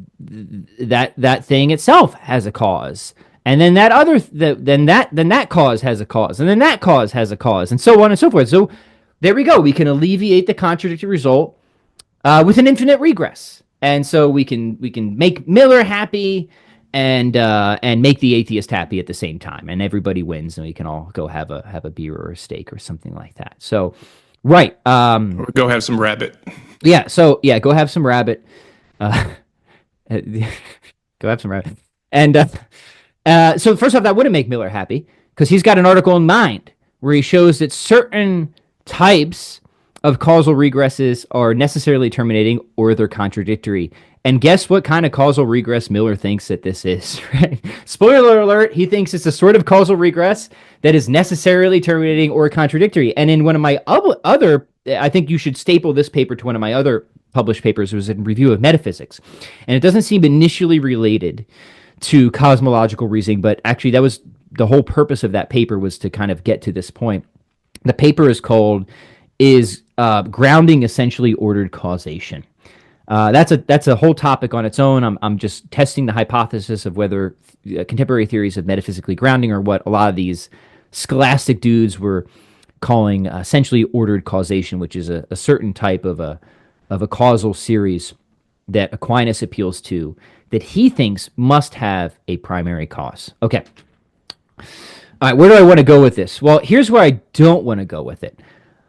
thing itself has a cause, and then that cause has a cause, and then that cause has a cause, and so on and so forth. So there we go. We can alleviate the contradictory result with an infinite regress, and so we can make Miller happy and make the atheist happy at the same time, and everybody wins, and we can all go have a beer or a steak or something like that. So, right. Or go have some rabbit. Yeah. So yeah, go have some rabbit. Go have some rabbit. And so first off, that wouldn't make Miller happy because he's got an article in mind where he shows that certain types of causal regresses are necessarily terminating or they're contradictory. And guess what kind of causal regress Miller thinks that this is, right? Spoiler alert, he thinks it's a sort of causal regress that is necessarily terminating or contradictory. And in one of my other, I think you should staple this paper to one of my other published papers. It was a review of metaphysics. And it doesn't seem initially related to cosmological reasoning, but actually that was the whole purpose of that paper, was to kind of get to this point. The paper is called Grounding Essentially Ordered Causation. That's a whole topic on its own. I'm just testing the hypothesis of whether contemporary theories of metaphysically grounding are what a lot of these scholastic dudes were calling essentially ordered causation, which is a certain type of a causal series that Aquinas appeals to that he thinks must have a primary cause. Okay. All right, where do I want to go with this? Well, here's where I don't want to go with it.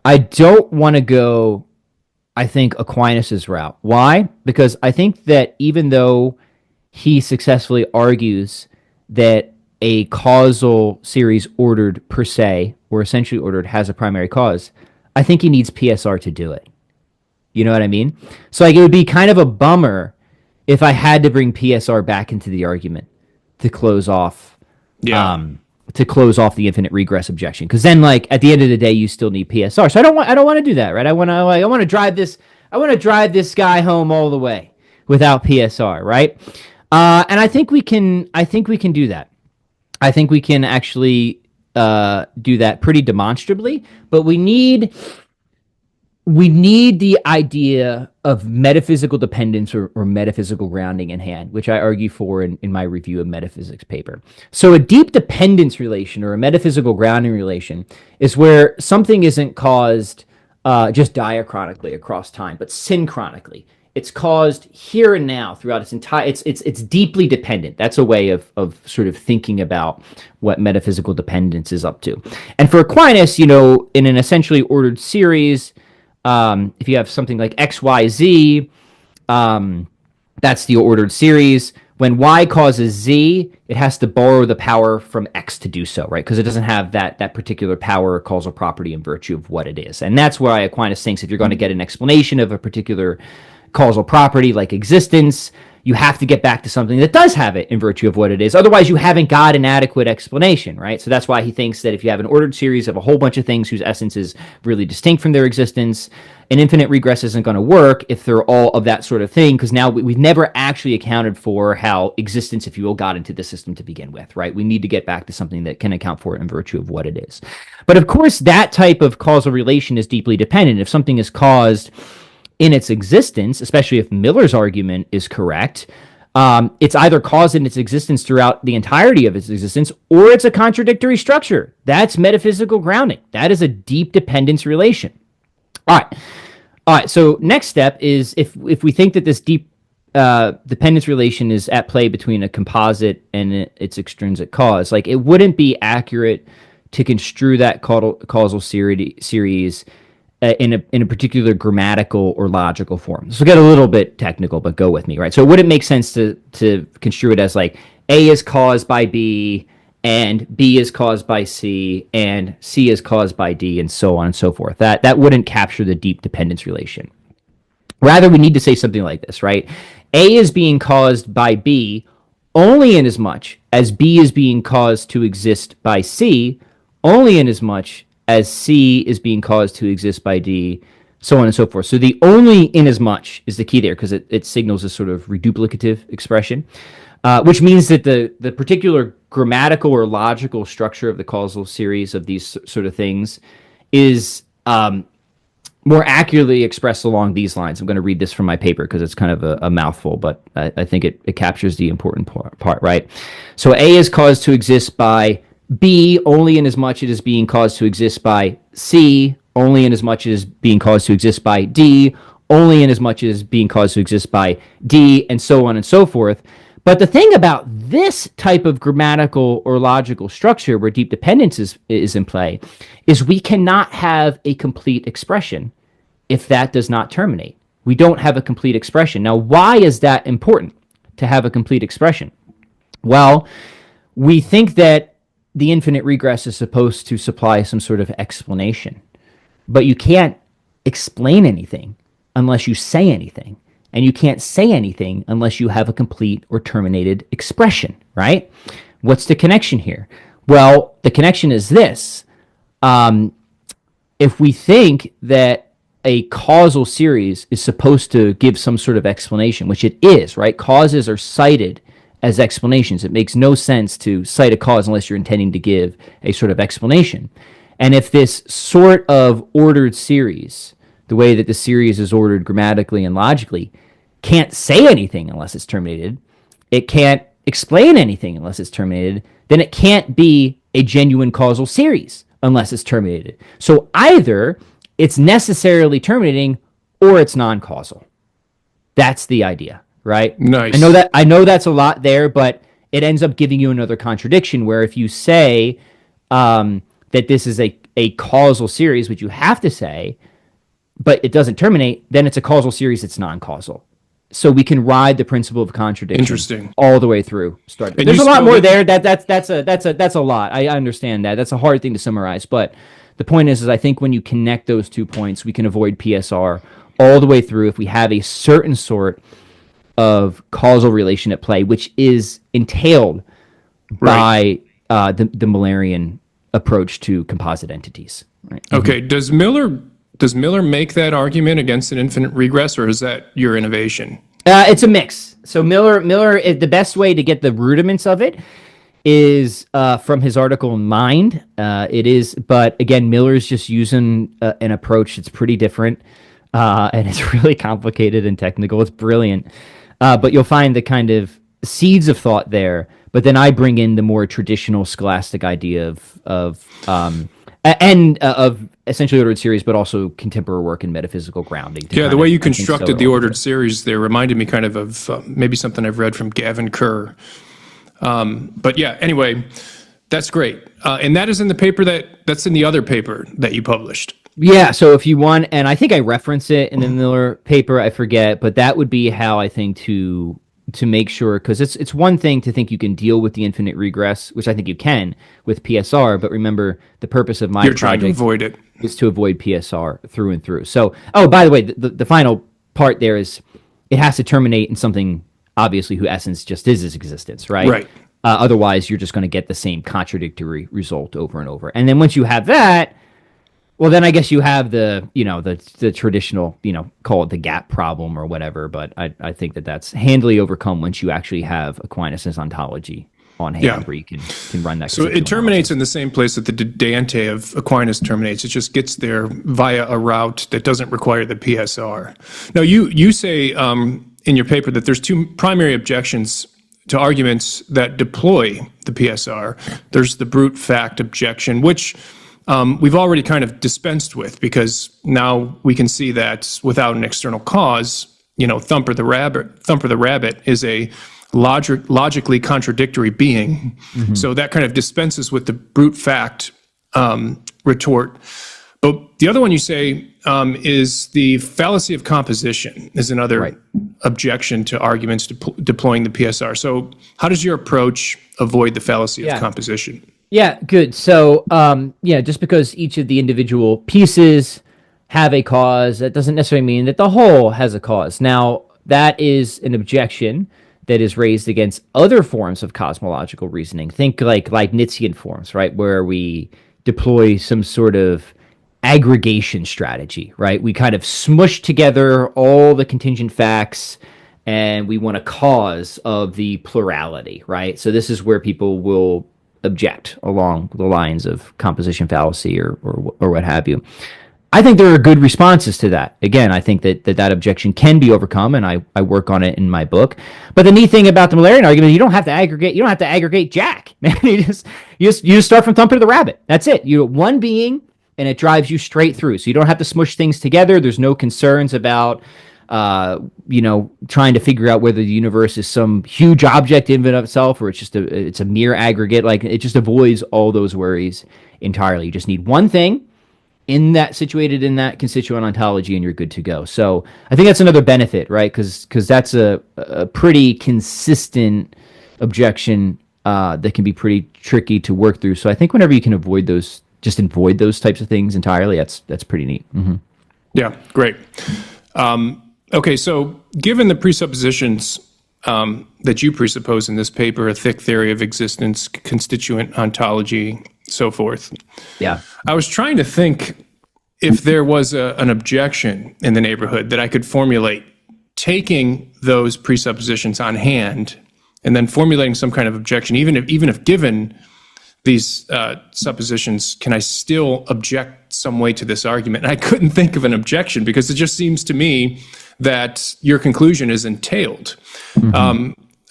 I don't want to go, I think, Aquinas' route. Why? Because I think that even though he successfully argues that a causal series ordered per se, or essentially ordered, has a primary cause, I think he needs PSR to do it. You know what I mean? So like it would be kind of a bummer if I had to bring PSR back into the argument to close off the infinite regress objection, because then like at the end of the day you still need PSR. So I don't want to do that, right? I want to drive this guy home all the way without PSR, right? And I think we can do that. I think we can actually do that pretty demonstrably, but we need the idea of metaphysical dependence or metaphysical grounding in hand, which I argue for in my review of metaphysics paper. So a deep dependence relation or a metaphysical grounding relation is where something isn't caused just diachronically across time, but synchronically. It's caused here and now throughout its entire. It's deeply dependent. That's a way of sort of thinking about what metaphysical dependence is up to. And for Aquinas, in an essentially ordered series, if you have something like X, Y, Z, that's the ordered series. When Y causes Z, it has to borrow the power from X to do so, right? Because it doesn't have that particular power or causal property in virtue of what it is. And that's why Aquinas thinks if you're going to get an explanation of a particular causal property like existence, you have to get back to something that does have it in virtue of what it is. Otherwise, you haven't got an adequate explanation, right? So that's why he thinks that if you have an ordered series of a whole bunch of things whose essence is really distinct from their existence, an infinite regress isn't going to work if they're all of that sort of thing, because now we've never actually accounted for how existence, if you will, got into the system to begin with, right? We need to get back to something that can account for it in virtue of what it is. But of course, that type of causal relation is deeply dependent. If something is caused in its existence, especially if Miller's argument is correct, it's either caused in its existence throughout the entirety of its existence, or it's a contradictory structure. That's metaphysical grounding. That is a deep dependence relation. All right. So next step is if we think that this deep dependence relation is at play between a composite and its extrinsic cause, like it wouldn't be accurate to construe that causal series in a particular grammatical or logical form. So we'll get a little bit technical, but go with me, right? So it wouldn't make sense to construe it as like A is caused by B, and B is caused by C, and C is caused by D, and so on and so forth. That wouldn't capture the deep dependence relation. Rather, we need to say something like this, right? A is being caused by B only in as much as B is being caused to exist by C, only in as much as C is being caused to exist by D, so on and so forth. So the only in as much is the key there, because it signals a sort of reduplicative expression, which means that the particular grammatical or logical structure of the causal series of these sort of things is more accurately expressed along these lines. I'm going to read this from my paper because it's kind of a mouthful, but I think it captures the important part, right? So A is caused to exist by B only in as much it is being caused to exist by C, only in as much it is being caused to exist by D, only in as much it is being caused to exist by D, and so on and so forth. But the thing about this type of grammatical or logical structure where deep dependence is in play is we cannot have a complete expression if that does not terminate. We don't have a complete expression. Now, why is that important to have a complete expression? Well, we think that the infinite regress is supposed to supply some sort of explanation, but you can't explain anything unless you say anything, and you can't say anything unless you have a complete or terminated expression, right? What's the connection here? Well, the connection is this. If we think that a causal series is supposed to give some sort of explanation, which it is, right? Causes are cited as explanations. It makes no sense to cite a cause unless you're intending to give a sort of explanation. And if this sort of ordered series, the way that the series is ordered grammatically and logically, can't say anything unless it's terminated, it can't explain anything unless it's terminated, then it can't be a genuine causal series unless it's terminated. So either it's necessarily terminating or it's non-causal. That's the idea, right? Nice. I know that's a lot there, but it ends up giving you another contradiction where if you say that this is a causal series, which you have to say, but it doesn't terminate, then it's a causal series, it's non-causal. So we can ride the principle of contradiction. Interesting. All the way through. There's a lot more there. That's a lot. I understand that. That's a hard thing to summarize. But the point is I think when you connect those 2 points, we can avoid PSR all the way through if we have a certain sort of causal relation at play, which is entailed by the Millerian approach to composite entities. Right? Okay. Does Miller make that argument against an infinite regress, or is that your innovation? It's a mix. So Miller, the best way to get the rudiments of it is from his article in Mind. It is, but again, Miller's just using an approach that's pretty different, and it's really complicated and technical. It's brilliant, but you'll find the kind of seeds of thought there. But then I bring in the more traditional scholastic idea of essentially ordered series, but also contemporary work and metaphysical grounding. Yeah, the way you constructed the ordered series there reminded me kind of maybe something I've read from Gavin Kerr. But yeah, anyway, that's great. And that is in the paper that's in the other paper that you published. Yeah, so if you want, and I think I reference it in the Miller paper, I forget, but that would be how I think to make sure, because it's one thing to think you can deal with the infinite regress, which I think you can with PSR, but remember the purpose of my You're trying to avoid it. Is to avoid PSR through and through. So, by the way, the final part there is it has to terminate in something obviously whose essence just is its existence, right? Right. Otherwise, you're just going to get the same contradictory result over and over. And then once you have that, well, then I guess you have the traditional, call it the gap problem or whatever. But I think that's handily overcome once you actually have Aquinas' ontology on hand, where you can run that. So it terminates in the same place that the Dante of Aquinas terminates. It just gets there via a route that doesn't require the PSR. Now, you say in your paper that there's 2 primary objections to arguments that deploy the PSR. There's the brute fact objection, which we've already kind of dispensed with, because now we can see that without an external cause, Thumper the rabbit is a logically contradictory being. Mm-hmm. So that kind of dispenses with the brute fact retort. But the other one you say is the fallacy of composition is another objection to arguments deploying the PSR. So how does your approach avoid the fallacy of composition? Yeah, good. So, just because each of the individual pieces have a cause, that doesn't necessarily mean that the whole has a cause. Now, that is an objection that is raised against other forms of cosmological reasoning. Think like Leibnizian forms, right, where we deploy some sort of aggregation strategy, right? We kind of smush together all the contingent facts and we want a cause of the plurality, right? So this is where people will object along the lines of composition fallacy or what have you. I think there are good responses to that. Again, I think that objection can be overcome, and I work on it in my book. But the neat thing about the Millerian argument, you don't have to aggregate Jack. Man, you just start from Thumper the rabbit. That's it. You one being, and it drives you straight through. So you don't have to smush things together. There's no concerns about trying to figure out whether the universe is some huge object in and of itself, or it's a mere aggregate. Like, it just avoids all those worries entirely. You just need one thing situated in that constituent ontology, and you're good to go. So I think that's another benefit, right? Because that's a pretty consistent objection that can be pretty tricky to work through. So I think whenever you can avoid those types of things entirely, that's pretty neat. Mm-hmm. Yeah, great. Okay, so given the presuppositions that you presuppose in this paper, a thick theory of existence, constituent ontology, so forth. Yeah. I was trying to think if there was an objection in the neighborhood that I could formulate, taking those presuppositions on hand and then formulating some kind of objection, even if given these suppositions, can I still object some way to this argument? And I couldn't think of an objection, because it just seems to me that your conclusion is entailed.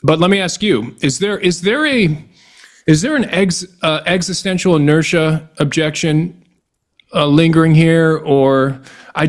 But let me ask you: is there an existential inertia objection lingering here, or I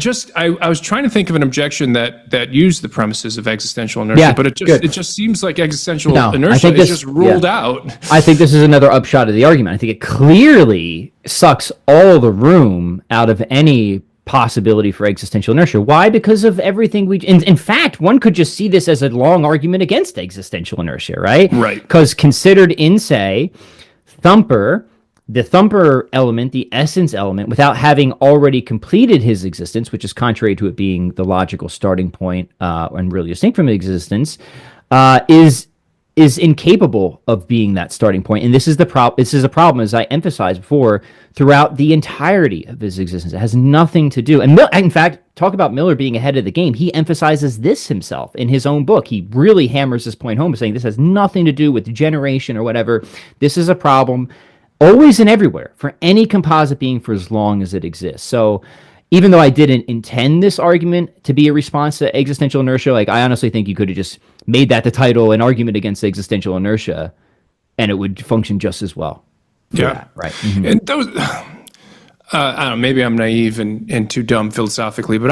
was trying to think of an objection that used the premises of existential inertia, but it just seems like existential inertia is just ruled out. I think this is another upshot of the argument. I think it clearly sucks all the room out of any possibility for existential inertia. Why? Because of everything in fact, one could just see this as a long argument against existential inertia, right? Right. Because considered in, say, the thumper element, the essence element, without having already completed his existence, which is contrary to it being the logical starting point and really distinct from existence, is incapable of being that starting point. And this is a problem, as I emphasized before, throughout the entirety of his existence. It has nothing to do. And in fact, talk about Miller being ahead of the game. He emphasizes this himself in his own book. He really hammers this point home, saying this has nothing to do with generation or whatever. This is a problem always and everywhere for any composite being for as long as it exists. So even though I didn't intend this argument to be a response to existential inertia, like I honestly think you could have just made that the title, an argument against existential inertia, and it would function just as well. Yeah. That, right. And those, I don't know, maybe I'm naive and too dumb philosophically, but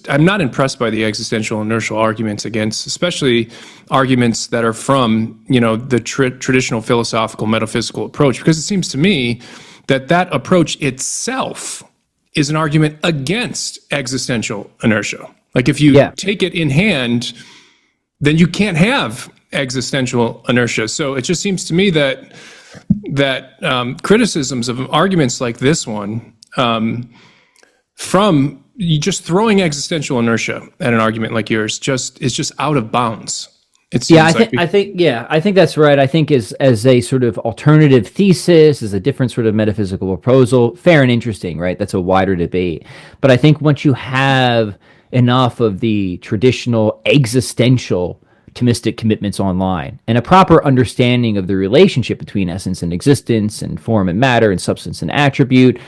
I'm not impressed by the existential inertial arguments against, especially arguments that are from, the traditional philosophical metaphysical approach, because it seems to me that approach itself is an argument against existential inertia. Like if you take it in hand, then you can't have existential inertia. So it just seems to me that criticisms of arguments like this one, from you just throwing existential inertia at an argument like yours, is just out of bounds. It seems I think that's right. I think as a sort of alternative thesis, as a different sort of metaphysical proposal, fair and interesting, right? That's a wider debate. But I think once you have enough of the traditional existential Thomistic commitments online and a proper understanding of the relationship between essence and existence and form and matter and substance and attribute,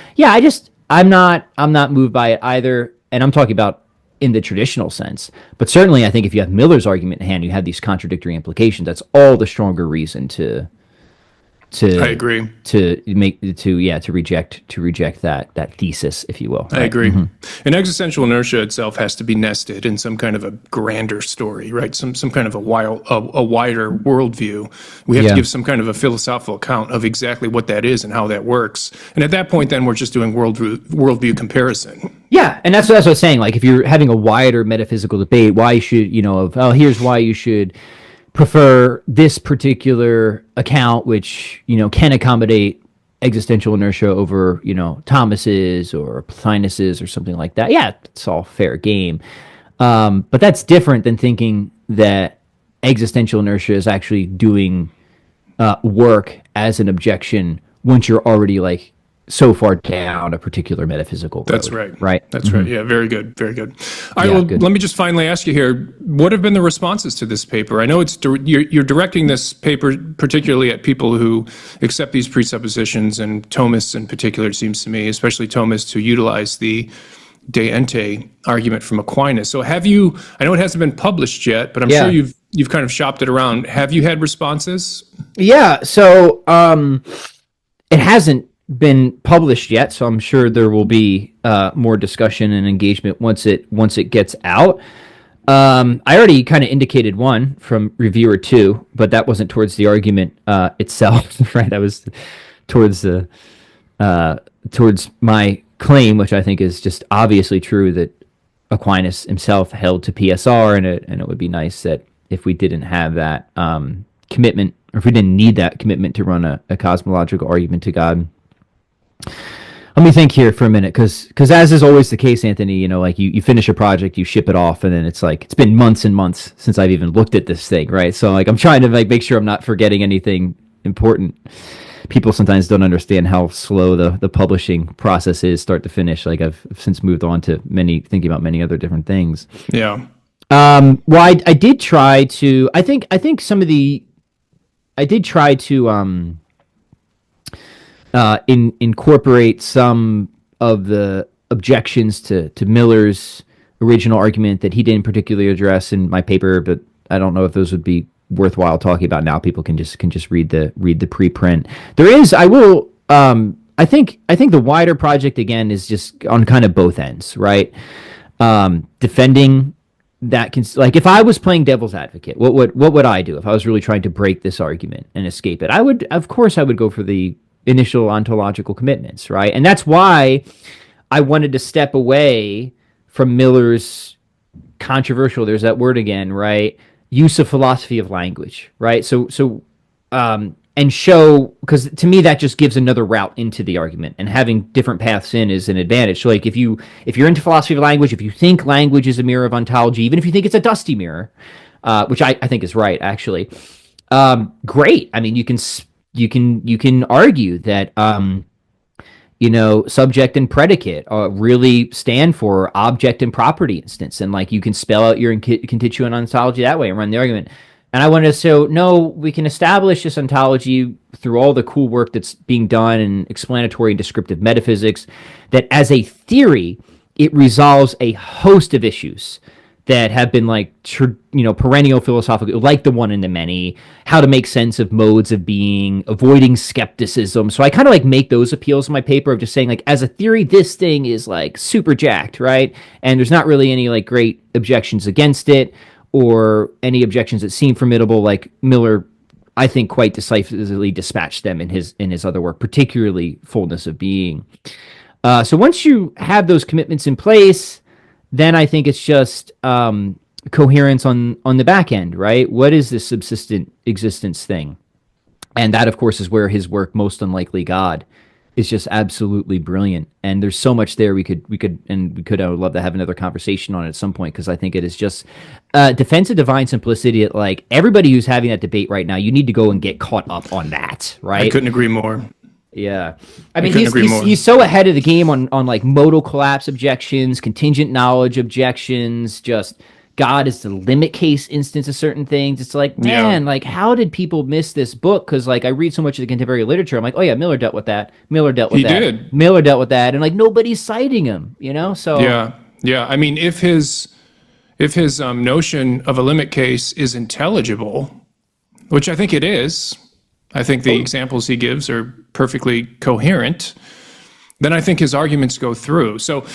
I'm not moved by it either. And I'm talking about in the traditional sense, but certainly I think if you have Miller's argument in hand, you have these contradictory implications. That's all the stronger reason to I agree. To reject that thesis, if you will. I agree. And existential inertia itself has to be nested in some kind of a grander story, right? Some kind of a wider worldview. We have to give some kind of a philosophical account of exactly what that is and how that works. And at that point, then we're just doing worldview comparison. Yeah, and that's what I was saying. Like if you're having a wider metaphysical debate, why you should, here's why you should prefer this particular account, which can accommodate existential inertia over Thomas's or Plotinus's or something like that. Yeah, it's all fair game, but that's different than thinking that existential inertia is actually doing work as an objection once you're already like so far down a particular metaphysical road. That's right. Right. That's right. Yeah. Very good. Very good. All right. Well, let me just finally ask you here: what have been the responses to this paper? I know you're directing this paper particularly at people who accept these presuppositions, and Thomists in particular, it seems to me, especially Thomists who utilize the de ente argument from Aquinas. So have you? I know it hasn't been published yet, but I'm sure you've kind of shopped it around. Have you had responses? Yeah. So it hasn't been published yet, so I'm sure there will be more discussion and engagement once it gets out. I already kind of indicated one from reviewer 2, but that wasn't towards the argument itself, right? That was towards my claim, which I think is just obviously true, that Aquinas himself held to PSR, and it would be nice that if we didn't have that commitment, or if we didn't need that commitment to run a cosmological argument to God. Let me think here for a minute, because as is always the case, Anthony, like you finish a project, you ship it off, and then it's like it's been months and months since I've even looked at this thing, right? So like I'm trying to like make sure I'm not forgetting anything important. People sometimes don't understand how slow the publishing process is, start to finish. Like I've since moved on to thinking about many other different things. Yeah. Well, I did try to. I think some of the. I did try to incorporate some of the objections to Miller's original argument that he didn't particularly address in my paper, but I don't know if those would be worthwhile talking about now. People can just read the preprint. There is, I will, I think the wider project again is just on kind of both ends, right? Defending that like if I was playing devil's advocate, what would I do if I was really trying to break this argument and escape it? I would, of course, I would go for the initial ontological commitments, right? And that's why I wanted to step away from Miller's controversial, there's that word again, right? Use of philosophy of language, right? And show, because to me that just gives another route into the argument, and having different paths in is an advantage. So like if you're into philosophy of language, if you think language is a mirror of ontology, even if you think it's a dusty mirror, which I think is right actually, great. I mean, you can argue that subject and predicate really stand for object and property instance, and like you can spell out your constituent ontology that way and run the argument. And I wanted to say, no, we can establish this ontology through all the cool work that's being done in explanatory and descriptive metaphysics, that as a theory, it resolves a host of issues that have been like, perennial philosophical, like the one in the many, how to make sense of modes of being, avoiding skepticism. So I kind of like make those appeals in my paper of just saying like, as a theory, this thing is like super jacked, right? And there's not really any like great objections against it, or any objections that seem formidable. Like Miller, I think, quite decisively dispatched them in his other work, particularly Fullness of Being. So once you have those commitments in place, then I think it's just coherence on the back end, right? What is this subsistent existence thing? And that, of course, is where his work, Most Unlikely God, is just absolutely brilliant. And there's so much there I would love to have another conversation on it at some point, because I think it is just defense of divine simplicity. Like everybody who's having that debate right now, you need to go and get caught up on that, right? I couldn't agree more. Yeah. I mean, he's so ahead of the game on like modal collapse objections, contingent knowledge objections, just God is the limit case instance of certain things. It's like, man, like how did people miss this book? Because like I read so much of the contemporary literature, I'm like, oh yeah, Miller dealt with that. Miller dealt with that, and like nobody's citing him, So yeah. I mean, if his notion of a limit case is intelligible, which I think it is, I think the examples he gives are perfectly coherent, then I think his arguments go through. So,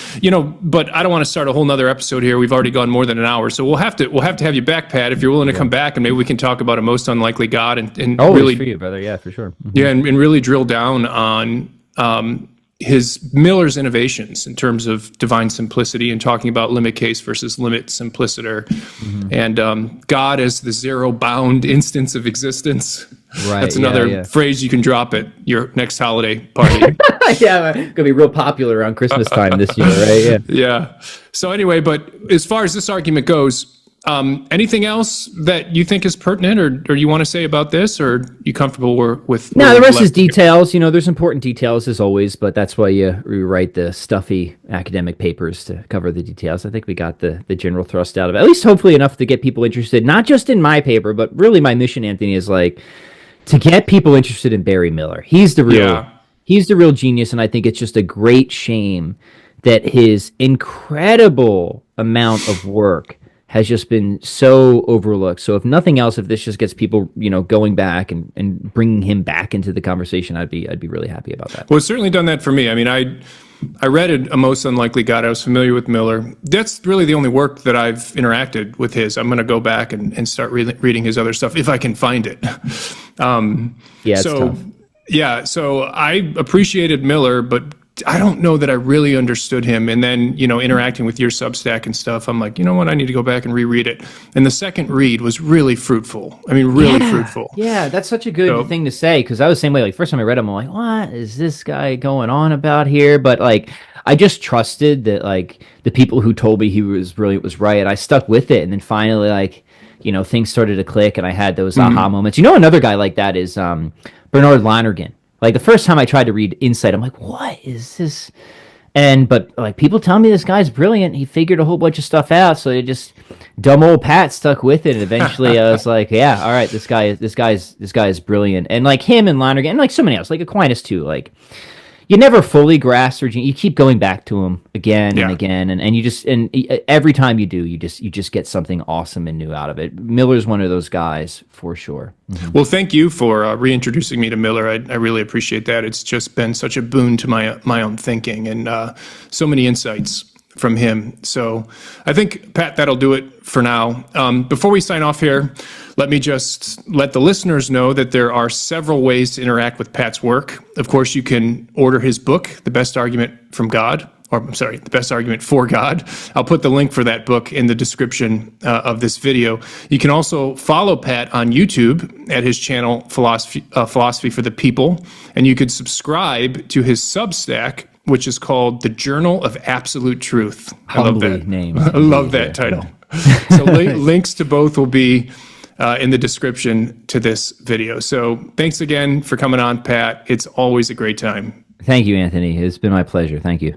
but I don't want to start a whole nother episode here. We've already gone more than an hour. So we'll have to have you back, Pat, if you're willing to come back, and maybe we can talk about A Most Unlikely God and always really, for you, brother. Yeah, for sure. Mm-hmm. Yeah, and really drill down on his Miller's innovations in terms of divine simplicity and talking about limit case versus limit simpliciter, and God as the zero bound instance of existence. Right. That's another phrase you can drop at your next holiday party. Yeah, it's gonna be real popular around Christmas time this year, right? Yeah. So anyway, but as far as this argument goes, anything else that you think is pertinent, or you want to say about this, or you comfortable with? No, the rest is details. There's important details as always, but that's why you write the stuffy academic papers to cover the details. I think we got the general thrust out of it, at least hopefully enough to get people interested, not just in my paper, but really my mission, Anthony, is like to get people interested in Barry Miller. He's the real genius, and I think it's just a great shame that his incredible amount of work has just been so overlooked. So if nothing else, if this just gets people, going back and bringing him back into the conversation, I'd be really happy about that. Well, it's certainly done that for me. I mean, I read A Most Unlikely God. I was familiar with Miller. That's really the only work that I've interacted with his. I'm going to go back and start reading his other stuff if I can find it. It's tough. Yeah, so I appreciated Miller, but I don't know that I really understood him. And then, interacting with your Substack and stuff, I'm like, you know what? I need to go back and reread it. And the second read was really fruitful. I mean, really fruitful. Yeah, that's such a good thing to say, because I was the same way. Like, first time I read him, I'm like, what is this guy going on about here? But, like, I just trusted that, like, the people who told me he was brilliant was right. I stuck with it. And then finally, like, things started to click, and I had those aha moments. Another guy like that is Bernard Lonergan. Like the first time I tried to read Insight, I'm like, what is this? But like people tell me this guy's brilliant. He figured a whole bunch of stuff out. So just dumb old Pat stuck with it. And eventually I was like, yeah, all right, this guy is brilliant. And like him and Lonergan, and like so many else, like Aquinas too. Like, you never fully grasp or you keep going back to them again and Yeah. again, and you just and every time you do, you just get something awesome and new out of it. Miller's one of those guys for sure. Well, thank you for reintroducing me to Miller. I really appreciate that. It's just been such a boon to my own thinking, and so many insights from him. So I think, Pat, that'll do it for now. Before we sign off here, let me just let the listeners know that there are several ways to interact with Pat's work. Of course, you can order his book, The Best Argument from God, or I'm sorry, The Best Argument for God. I'll put the link for that book in the description of this video. You can also follow Pat on YouTube at his channel, Philosophy for the People, and you could subscribe to his Substack, which is called The Journal of Absolute Truth. I love Humbly that. named. I love that title. So links to both will be in the description to this video. So thanks again for coming on, Pat. It's always a great time. Thank you, Anthony. It's been my pleasure. Thank you.